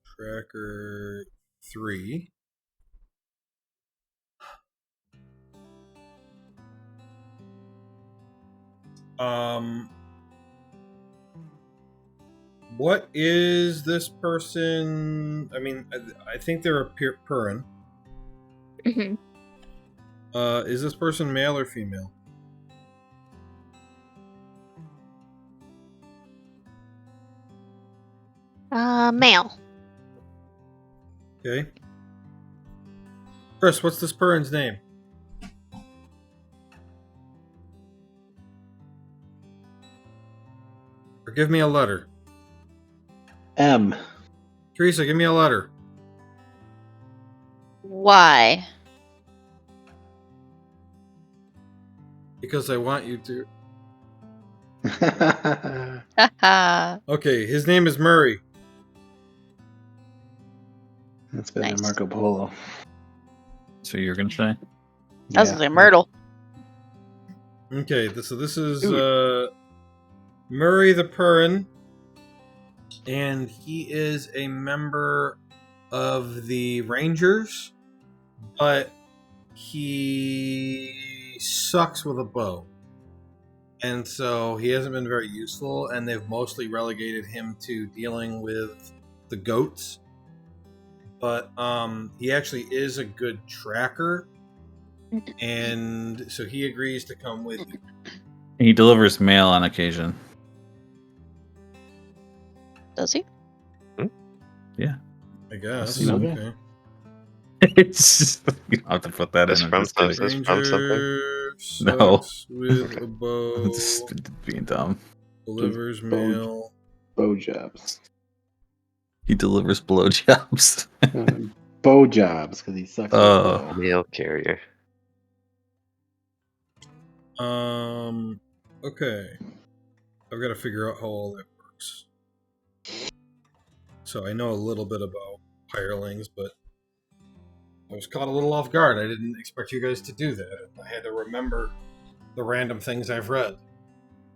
tracker 3. What is this person? I mean, I think they're a Purin. Mm-hmm. Is this person male or female? Male. Okay. Chris, what's this Purin's name? give me a letter. M. Teresa, give me a letter. Why? Because I want you to. Haha. Okay, his name is Murray. That's better than Nice. Marco Polo. So you're gonna say? I was gonna say Myrtle. Okay, so this is Dude. Murray the Perrin, and he is a member of the Rangers, but he sucks with a bow. And so he hasn't been very useful, and they've mostly relegated him to dealing with the goats. But he actually is a good tracker, and so he agrees to come with you. He delivers mail on occasion. Does he? I guess. Okay. Okay. It's just, you don't have to put that That's in. from I'm just kidding. That's from something? Ranger No. sucks with a bow, Just being dumb. delivers Bow- mail. Bow jobs. He delivers blowjobs. Bow jobs, because he sucks with Oh. a bow. Mail carrier. Okay. I've got to figure out how all that works. So I know a little bit about hirelings, but I was caught a little off guard. I didn't expect you guys to do that. I had to remember the random things I've read.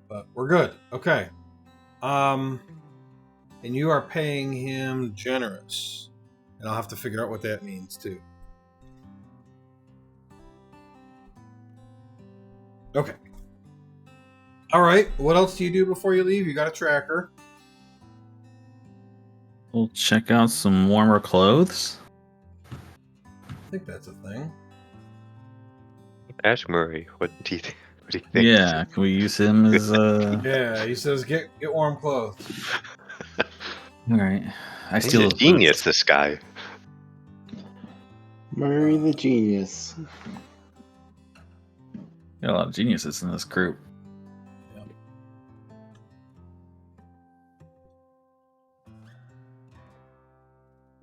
But we're good. Okay. And you are paying him generous. And I'll have to figure out what that means too. Okay. All right. What else do you do before you leave? You got a tracker. We'll check out some warmer clothes. I think that's a thing. Ask Murray. What do you think? What do you think? Yeah, can we use him as Yeah, he says get warm clothes. All right. I He's steal a his genius. boots. This guy. Murray the genius. Got a lot of geniuses in this group.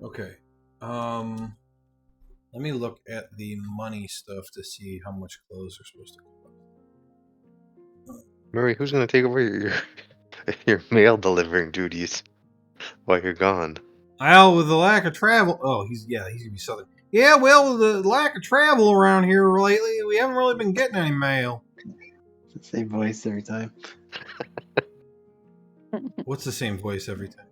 Okay. Let me look at the money stuff to see how much clothes are supposed to cost. Murray, who's gonna take over your mail delivering duties while you're gone? Well, with the lack of travel, he's gonna be southern. Yeah, well, with the lack of travel around here lately, we haven't really been getting any mail. Same voice every time. What's the same voice every time?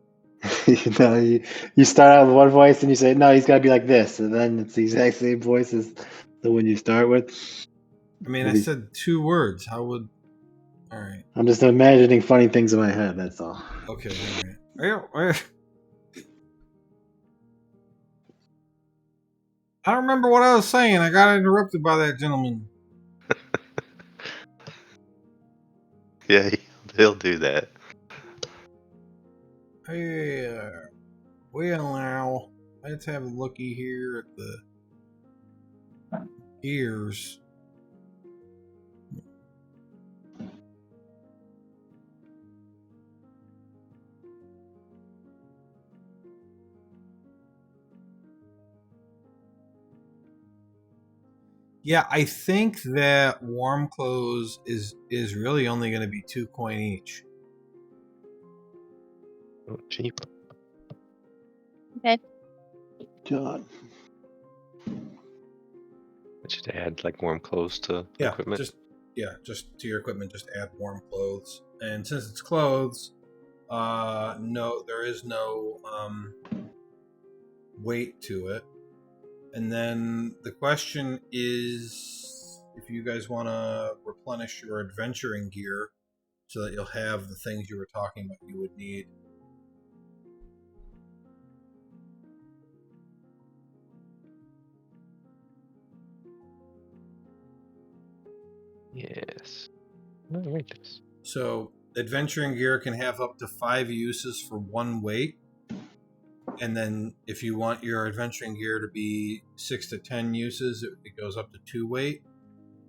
you start out with one voice and you say, no, he's got to be like this. And then it's the exact same voice as the one you start with. I mean, I said 2 words. How would? All right. I'm just imagining funny things in my head, that's all. Okay. All right. I don't remember what I was saying. I got interrupted by that gentleman. Yeah, he'll do that. Hey, well now, let's have a looky here at the gears. Yeah, I think that warm clothes is really only going to be 2 coin each. Oh, cheap. God. I should add like warm clothes to Yeah, equipment. just to your equipment, just add warm clothes. And since it's clothes, no, there is no weight to it. And then the question is if you guys want to replenish your adventuring gear so that you'll have the things you were talking about you would need. Yes. I'll write this. So adventuring gear can have up to 5 uses for 1 weight. And then if you want your adventuring gear to be 6 to 10 uses, it goes up to 2 weight.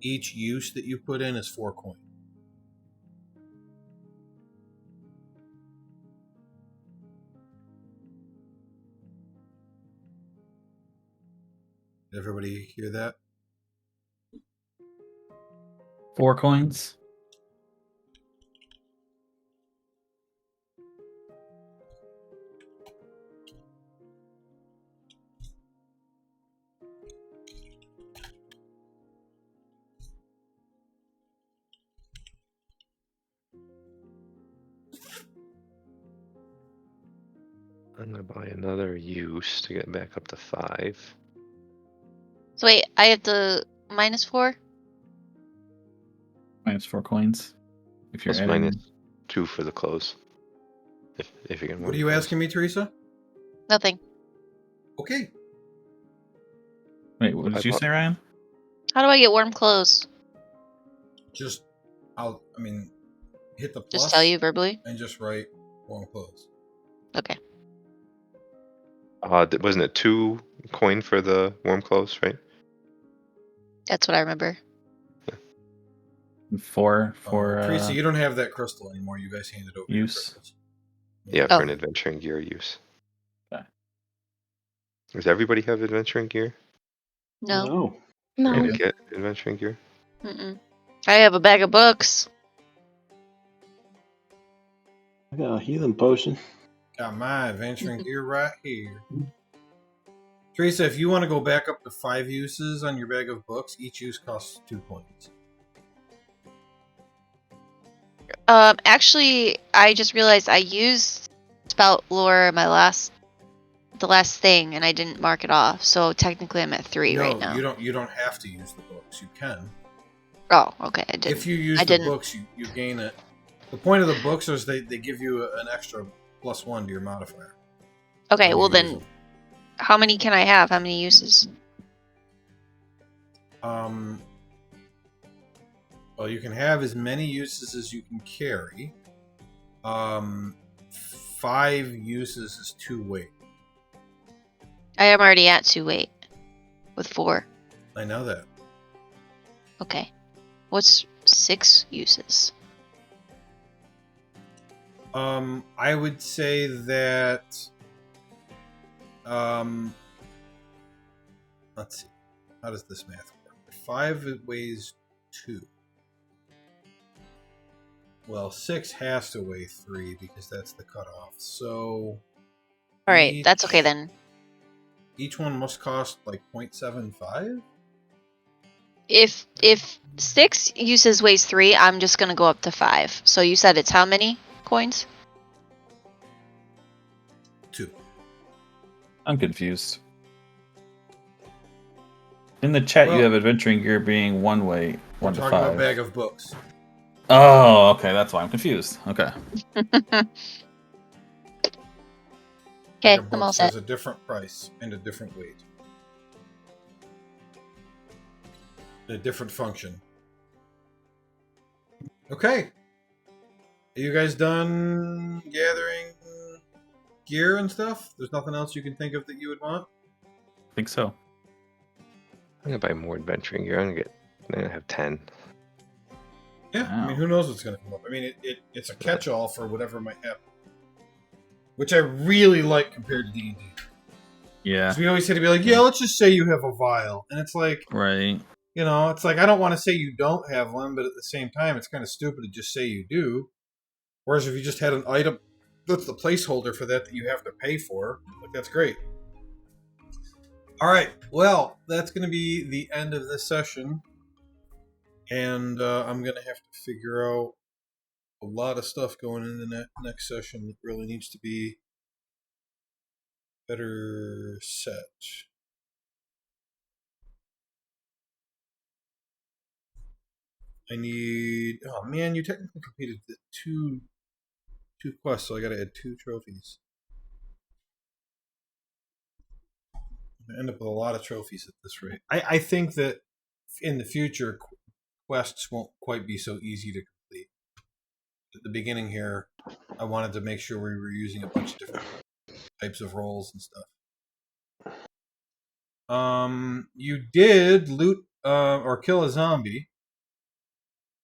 Each use that you put in is 4 coin. Did everybody hear that? 4 coins. I'm gonna buy another use to get back up to 5. So wait, I have the -4. -4 coins. If you're Plus adding. -2 for the close. If you can. What are you asking me, Teresa? Nothing. Okay. Wait, what did you say, Ryan? How do I get warm clothes? Just, hit the plus Just tell you verbally. and just write warm clothes. Okay. Wasn't it 2 coin for the warm clothes, right? That's what I remember. 4 for Teresa, you don't have that crystal anymore. You guys handed over your use. crystals. Yeah, Oh. for an adventuring gear use. Okay. Does everybody have adventuring gear? No. No. Or get adventuring gear? Mm-mm. I have a bag of books. I got a healing potion. Got my adventuring gear right here. Teresa, if you want to go back up to 5 uses on your bag of books, each use costs 2 points. Actually, I just realized I used Spout Lore the last thing, and I didn't mark it off. So technically, I'm at 3 No, right now. you don't have to use the books. You can. Oh, okay. I didn't. If you use I the didn't. books, you gain it. The point of the books is they give you an extra +1 to your modifier. Okay, when well you then, use them. how many can I have? How many uses? Well, you can have as many uses as you can carry. 5 uses is 2 weight. I am already at 2 weight with 4. I know that. Okay. What's 6 uses? I would say that. Let's see. How does this math work? 5 weighs 2. Well, 6 has to weigh 3 because that's the cutoff. So. All right, that's okay then. Each one must cost like 0.75. If 6 uses weighs 3, I'm just gonna go up to 5. So you said it's how many coins? 2. I'm confused. In the chat, Well, you have adventuring gear being 1 weight, We're 1 to talking 5. about bag of books. Oh, okay, that's why I'm confused. Okay. Okay, Bag of I'm all books set. has a different price and a different weight. A different function. Okay. Are you guys done gathering gear and stuff? There's nothing else you can think of that you would want? I think so. I'm gonna buy more adventuring gear. I'm gonna have 10. Yeah, I Wow. mean, who knows what's going to come up? I mean, it's a catch-all for whatever might happen. Which I really like compared to D&D. Yeah. So we always had to be like, yeah, let's just say you have a vial. And it's like, Right. you know, it's like, I don't want to say you don't have one, but at the same time, it's kind of stupid to just say you do. Whereas if you just had an item that's the placeholder for that you have to pay for, like, that's great. All right, well, that's going to be the end of this session. And I'm going to have to figure out a lot of stuff going into that next session that really needs to be better set. I need. Oh man, you technically completed the two quests, so I got to add 2 trophies. I end up with a lot of trophies at this rate. I think that in the future, quests won't quite be so easy to complete. At the beginning here, I wanted to make sure we were using a bunch of different types of roles and stuff. You did loot or kill a zombie,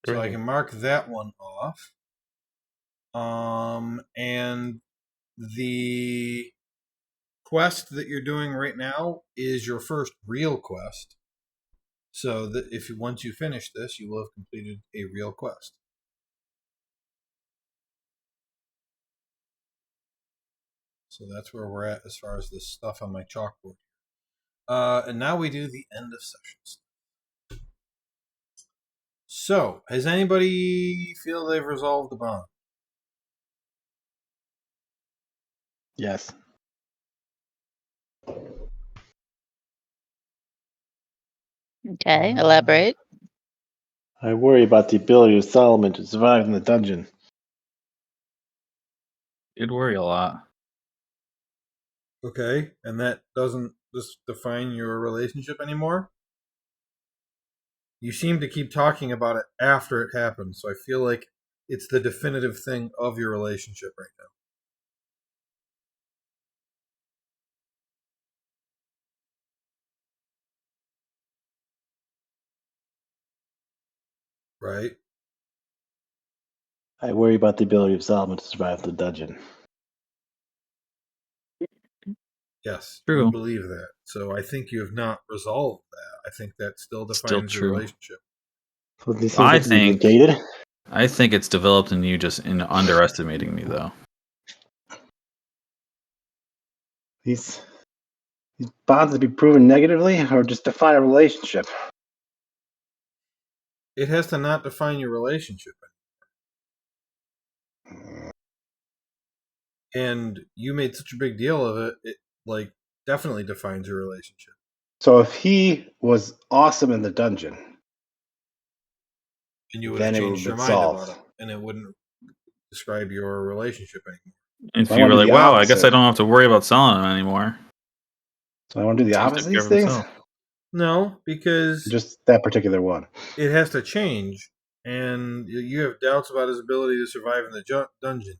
so I can mark that one off. And the quest that you're doing right now is your first real quest. So that once you finish this, you will have completed a real quest. So that's where we're at as far as this stuff on my chalkboard. And now we do the end of sessions. So, has anybody feel they've resolved the bond? Yes. Okay, elaborate. I worry about the ability of Solomon to survive in the dungeon. You'd worry a lot. Okay, and that doesn't just define your relationship anymore? You seem to keep talking about it after it happened, so I feel like it's the definitive thing of your relationship right now. Right? I worry about the ability of Solomon to survive the dungeon. Yes, True. you believe that. So I think you have not resolved that. I think that still defines your true. relationship. So these I things have to be think- negated. I think it's developed in you just in underestimating me, though. These bonds to be proven negatively or just define a relationship. It has to not define your relationship. And you made such a big deal of it, it like definitely defines your relationship. So if he was awesome in the dungeon, And you would have then it would changed be your mind solved. about it. And it wouldn't describe your relationship anymore. If I you were wanna do like, the wow, I guess opposite. I don't have to worry about selling them anymore. So I want to do the Seems to opposite of take these care of things. himself. No, because Just that particular one. it has to change. And you have doubts about his ability to survive in the dungeon.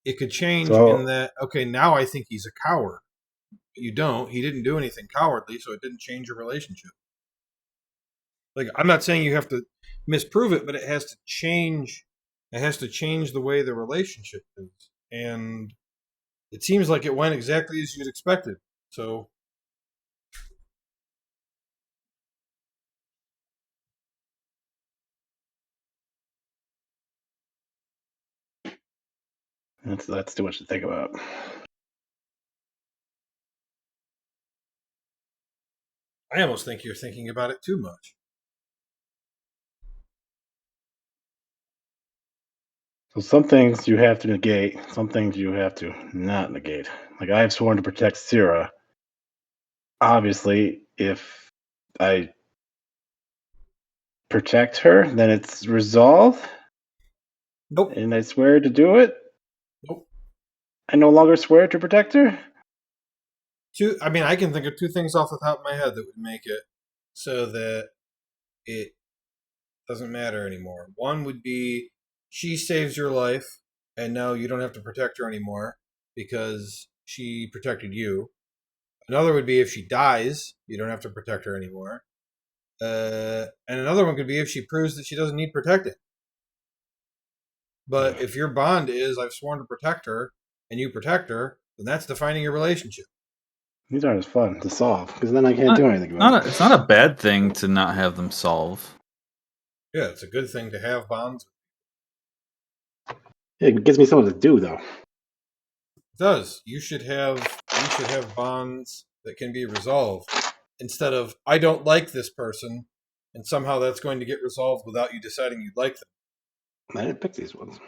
It could change So- in that, okay, now I think he's a coward. You don't. He didn't do anything cowardly, so it didn't change your relationship. Like, I'm not saying you have to misprove it, but it has to change. It has to change the way the relationship is. And it seems like it went exactly as you'd expected. So, That's too much to think about. I almost think you're thinking about it too much. So some things you have to negate, some things you have to not negate. Like I've sworn to protect Syrah. Obviously, if I protect her, then it's resolved, Nope. and I swear to do it. Nope. I no longer swear to protect her. I mean, I can think of two things off the top of my head that would make it so that it doesn't matter anymore. One would be she saves your life, and now you don't have to protect her anymore because she protected you. Another would be if she dies, you don't have to protect her anymore. And another one could be if she proves that she doesn't need protecting. But if your bond is I've sworn to protect her and you protect her, then that's defining your relationship. These aren't as fun to solve because then I can't do anything about it. It's not a bad thing to not have them solve. Yeah, it's a good thing to have bonds. It gives me something to do though. It does. You should have bonds that can be resolved instead of I don't like this person and somehow that's going to get resolved without you deciding you'd like them. I didn't pick these ones.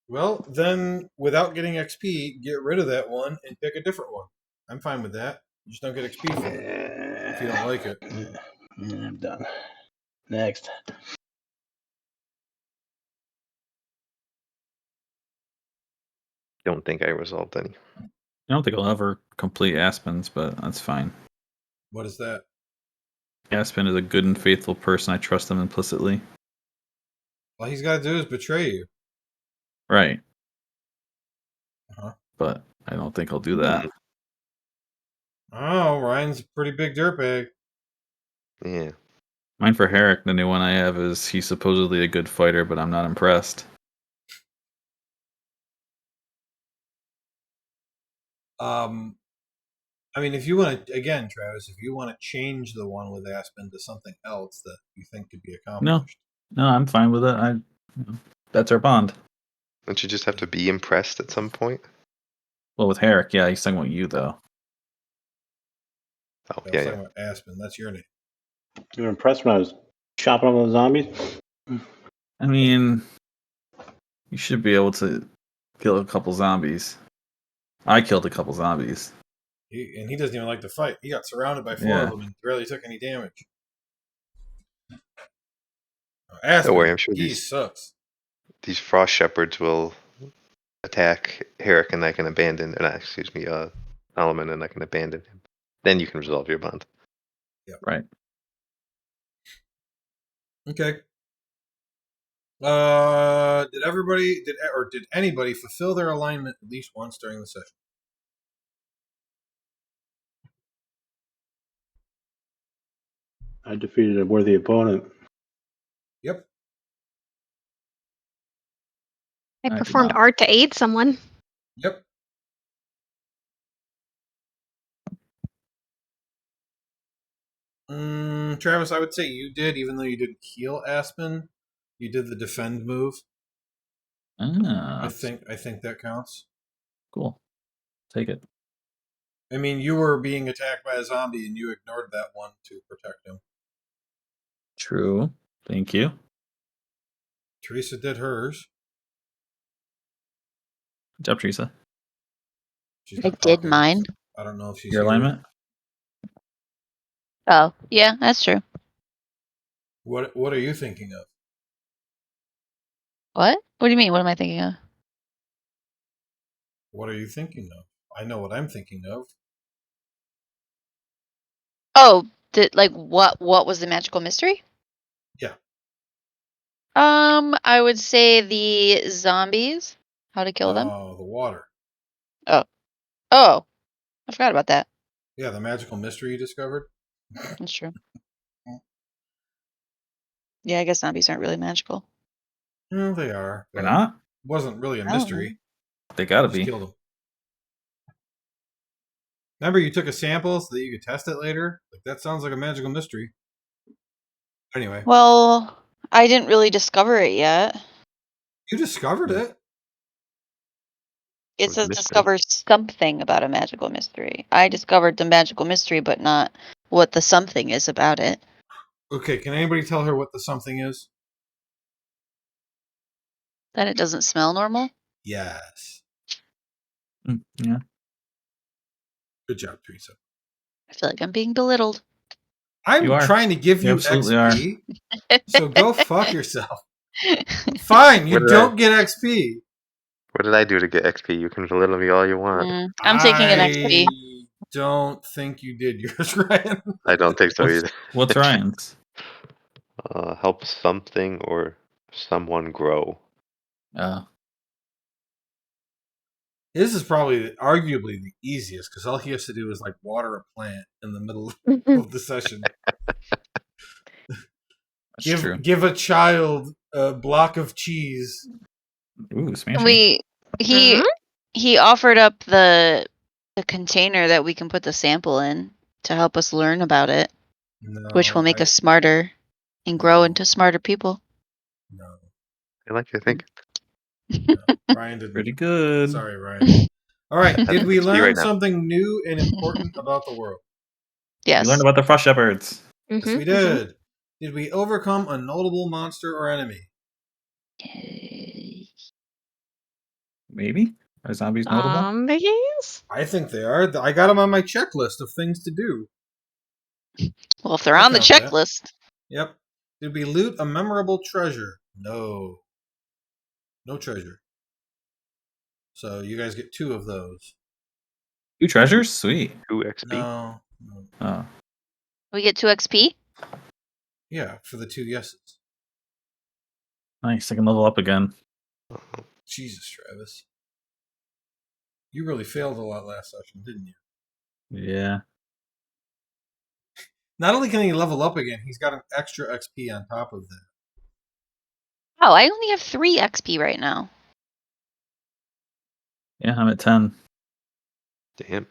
Well, then without getting XP, get rid of that one and pick a different one. I'm fine with that. You just don't get XP for it if you don't like it. I'm done. Next. Don't think I resolved any. I don't think I'll ever complete Aspen's, but that's fine. What is that? Aspen is a good and faithful person. I trust them implicitly. All he's got to do is betray you. Right. Uh-huh. But I don't think I'll do that. Oh, Ryan's a pretty big dirtbag. Yeah. Mine for Herrick, the new one I have, is he's supposedly a good fighter, but I'm not impressed. I mean, if you want to, again, Travis, if you want to change the one with Aspen to something else that you think could be accomplished. No, I'm fine with it. That's our bond. Don't you just have to be impressed at some point? Well, with Herrick, yeah, he's talking about you though. Oh, I was yeah, talking yeah. about Aspen. That's your name. You were impressed when I was chopping up those zombies? I mean, you should be able to kill a couple zombies. I killed a couple zombies. And he doesn't even like to fight. He got surrounded by 4 Yeah. of them and barely took any damage. Aspen, Don't worry, I'm sure he these sucks. frost shepherds will attack Herrick, and I can abandon. Solomon, and I can abandon him. Then you can resolve your bond. Right. Okay. Did anybody fulfill their alignment at least once during the session? I defeated a worthy opponent. Yep. I I did performed not. art to aid someone. Yep. Travis, I would say you did, even though you didn't heal Aspen. You did the defend move. Ah, I think that counts. cool. Take it. I mean, you were being attacked by a zombie, and you ignored that one to protect him. True. Thank you. Teresa did hers. Good job, Teresa. She's I not did talking, mine. so I don't know if she's Your here. alignment? Oh, yeah, that's true. What are you thinking of? What? What do you mean? What am I thinking of? What are you thinking of? I know what I'm thinking of. Oh, what was the magical mystery? Yeah. I would say the zombies. How to kill them? Oh, the water. Oh, I forgot about that. Yeah, the magical mystery you discovered. That's true. Yeah, I guess zombies aren't really magical. No, they are. They're but not? It wasn't really a Oh. mystery. They gotta Just be. killed them. Remember, you took a sample so that you could test it later? Like, that sounds like a magical mystery. Anyway, Well, I didn't really discover it yet. you discovered it. It Was says mystery. discover something about a magical mystery. I discovered the magical mystery, but not what the something is about it. Okay, can anybody tell her what the something is? That it doesn't smell normal? Yes. Yeah. Good job, Teresa. I feel like I'm being belittled. I'm You are. trying to give You you absolutely XP, so go fuck yourself. Fine, you What did don't get XP. What did I do to get XP? You can belittle me all you want. I'm taking an XP. I don't think you did yours, Ryan. I don't think so What's, either. what's Ryan's? Help something or someone grow. This is probably arguably the easiest because all he has to do is like water a plant in the middle Mm-hmm. of the session. That's true. Give a child a block of cheese. Ooh, smashy. He offered up the container that we can put the sample in to help us learn about it, No, which will make us smarter and grow into smarter people. No, I like your thinking. Ryan didn't. Pretty good. Sorry, Ryan. All right, did we XP learn right now. something new and important about the world? Yes. You learned about the frost shepherds. Yes, we did. Did we overcome a notable monster or enemy? Maybe? Are zombies notable? Zombies? I think they are. I got them on my checklist of things to do. Well, if they're I'll on the count that. checklist, Yep. Did we loot a memorable treasure? No. No treasure. So you guys get 2 of those. 2 treasures? Sweet. 2 XP. No. Oh. we get 2 XP. Yeah, for the 2 yeses. Nice. I can level up again. Jesus, Travis. You really failed a lot last session, didn't you? Yeah. Not only can he level up again, he's got an extra XP on top of that. Oh, I only have 3 XP right now. Yeah, I'm at 10. Damn.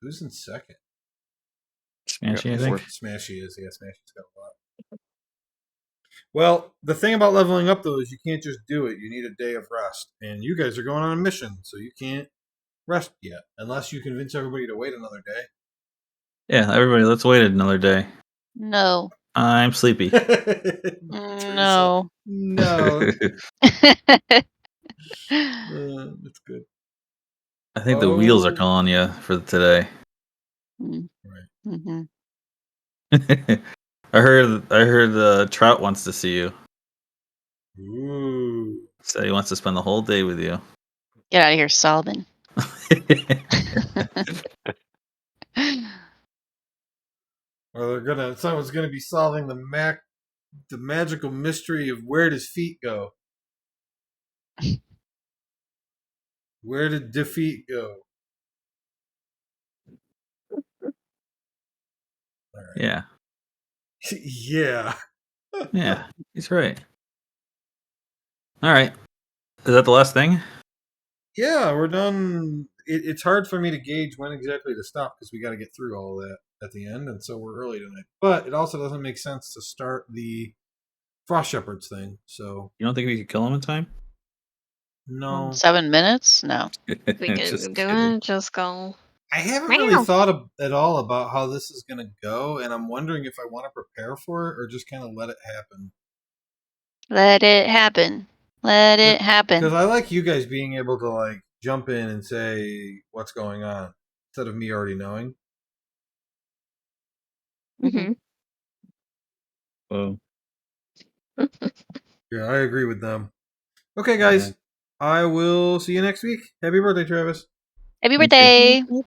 Who's in second? Smashy, I Four. think. Smashy is. Yeah, Smashy's got a lot. Well, the thing about leveling up, though, is you can't just do it. You need a day of rest. And you guys are going on a mission, so you can't rest yet. Unless you convince everybody to wait another day. Yeah, everybody, let's wait another day. No. I'm sleepy. Teresa, No. No. That's good. I think the wheels are Oh. calling you for today. Mm-hmm. I heard Trout wants to see you. Ooh. Said he wants to spend the whole day with you. Get out of here, Solomon. Or someone's gonna be solving the magical mystery of where does feet go? Where did defeat go? All right. Yeah. Yeah. Yeah, he's right. All right. Is that the last thing? Yeah, we're done. It's hard for me to gauge when exactly to stop because we got to get through all of that at the end, and so we're early tonight. But it also doesn't make sense to start the Frost Shepherds thing. So You don't think we could kill him in time? no, 7 minutes? No. We could Just do kidding. it. Just go. I haven't Meow. really thought at all about how this is going to go, and I'm wondering if I want to prepare for it or just kind of let it happen. Let it happen. Let it happen. Because I like you guys being able to like jump in and say what's going on instead of me already knowing. Mm-hmm. Whoa. Yeah, I agree with them. Okay, guys, I will see you next week. Happy birthday, Travis. Happy Thank you. birthday.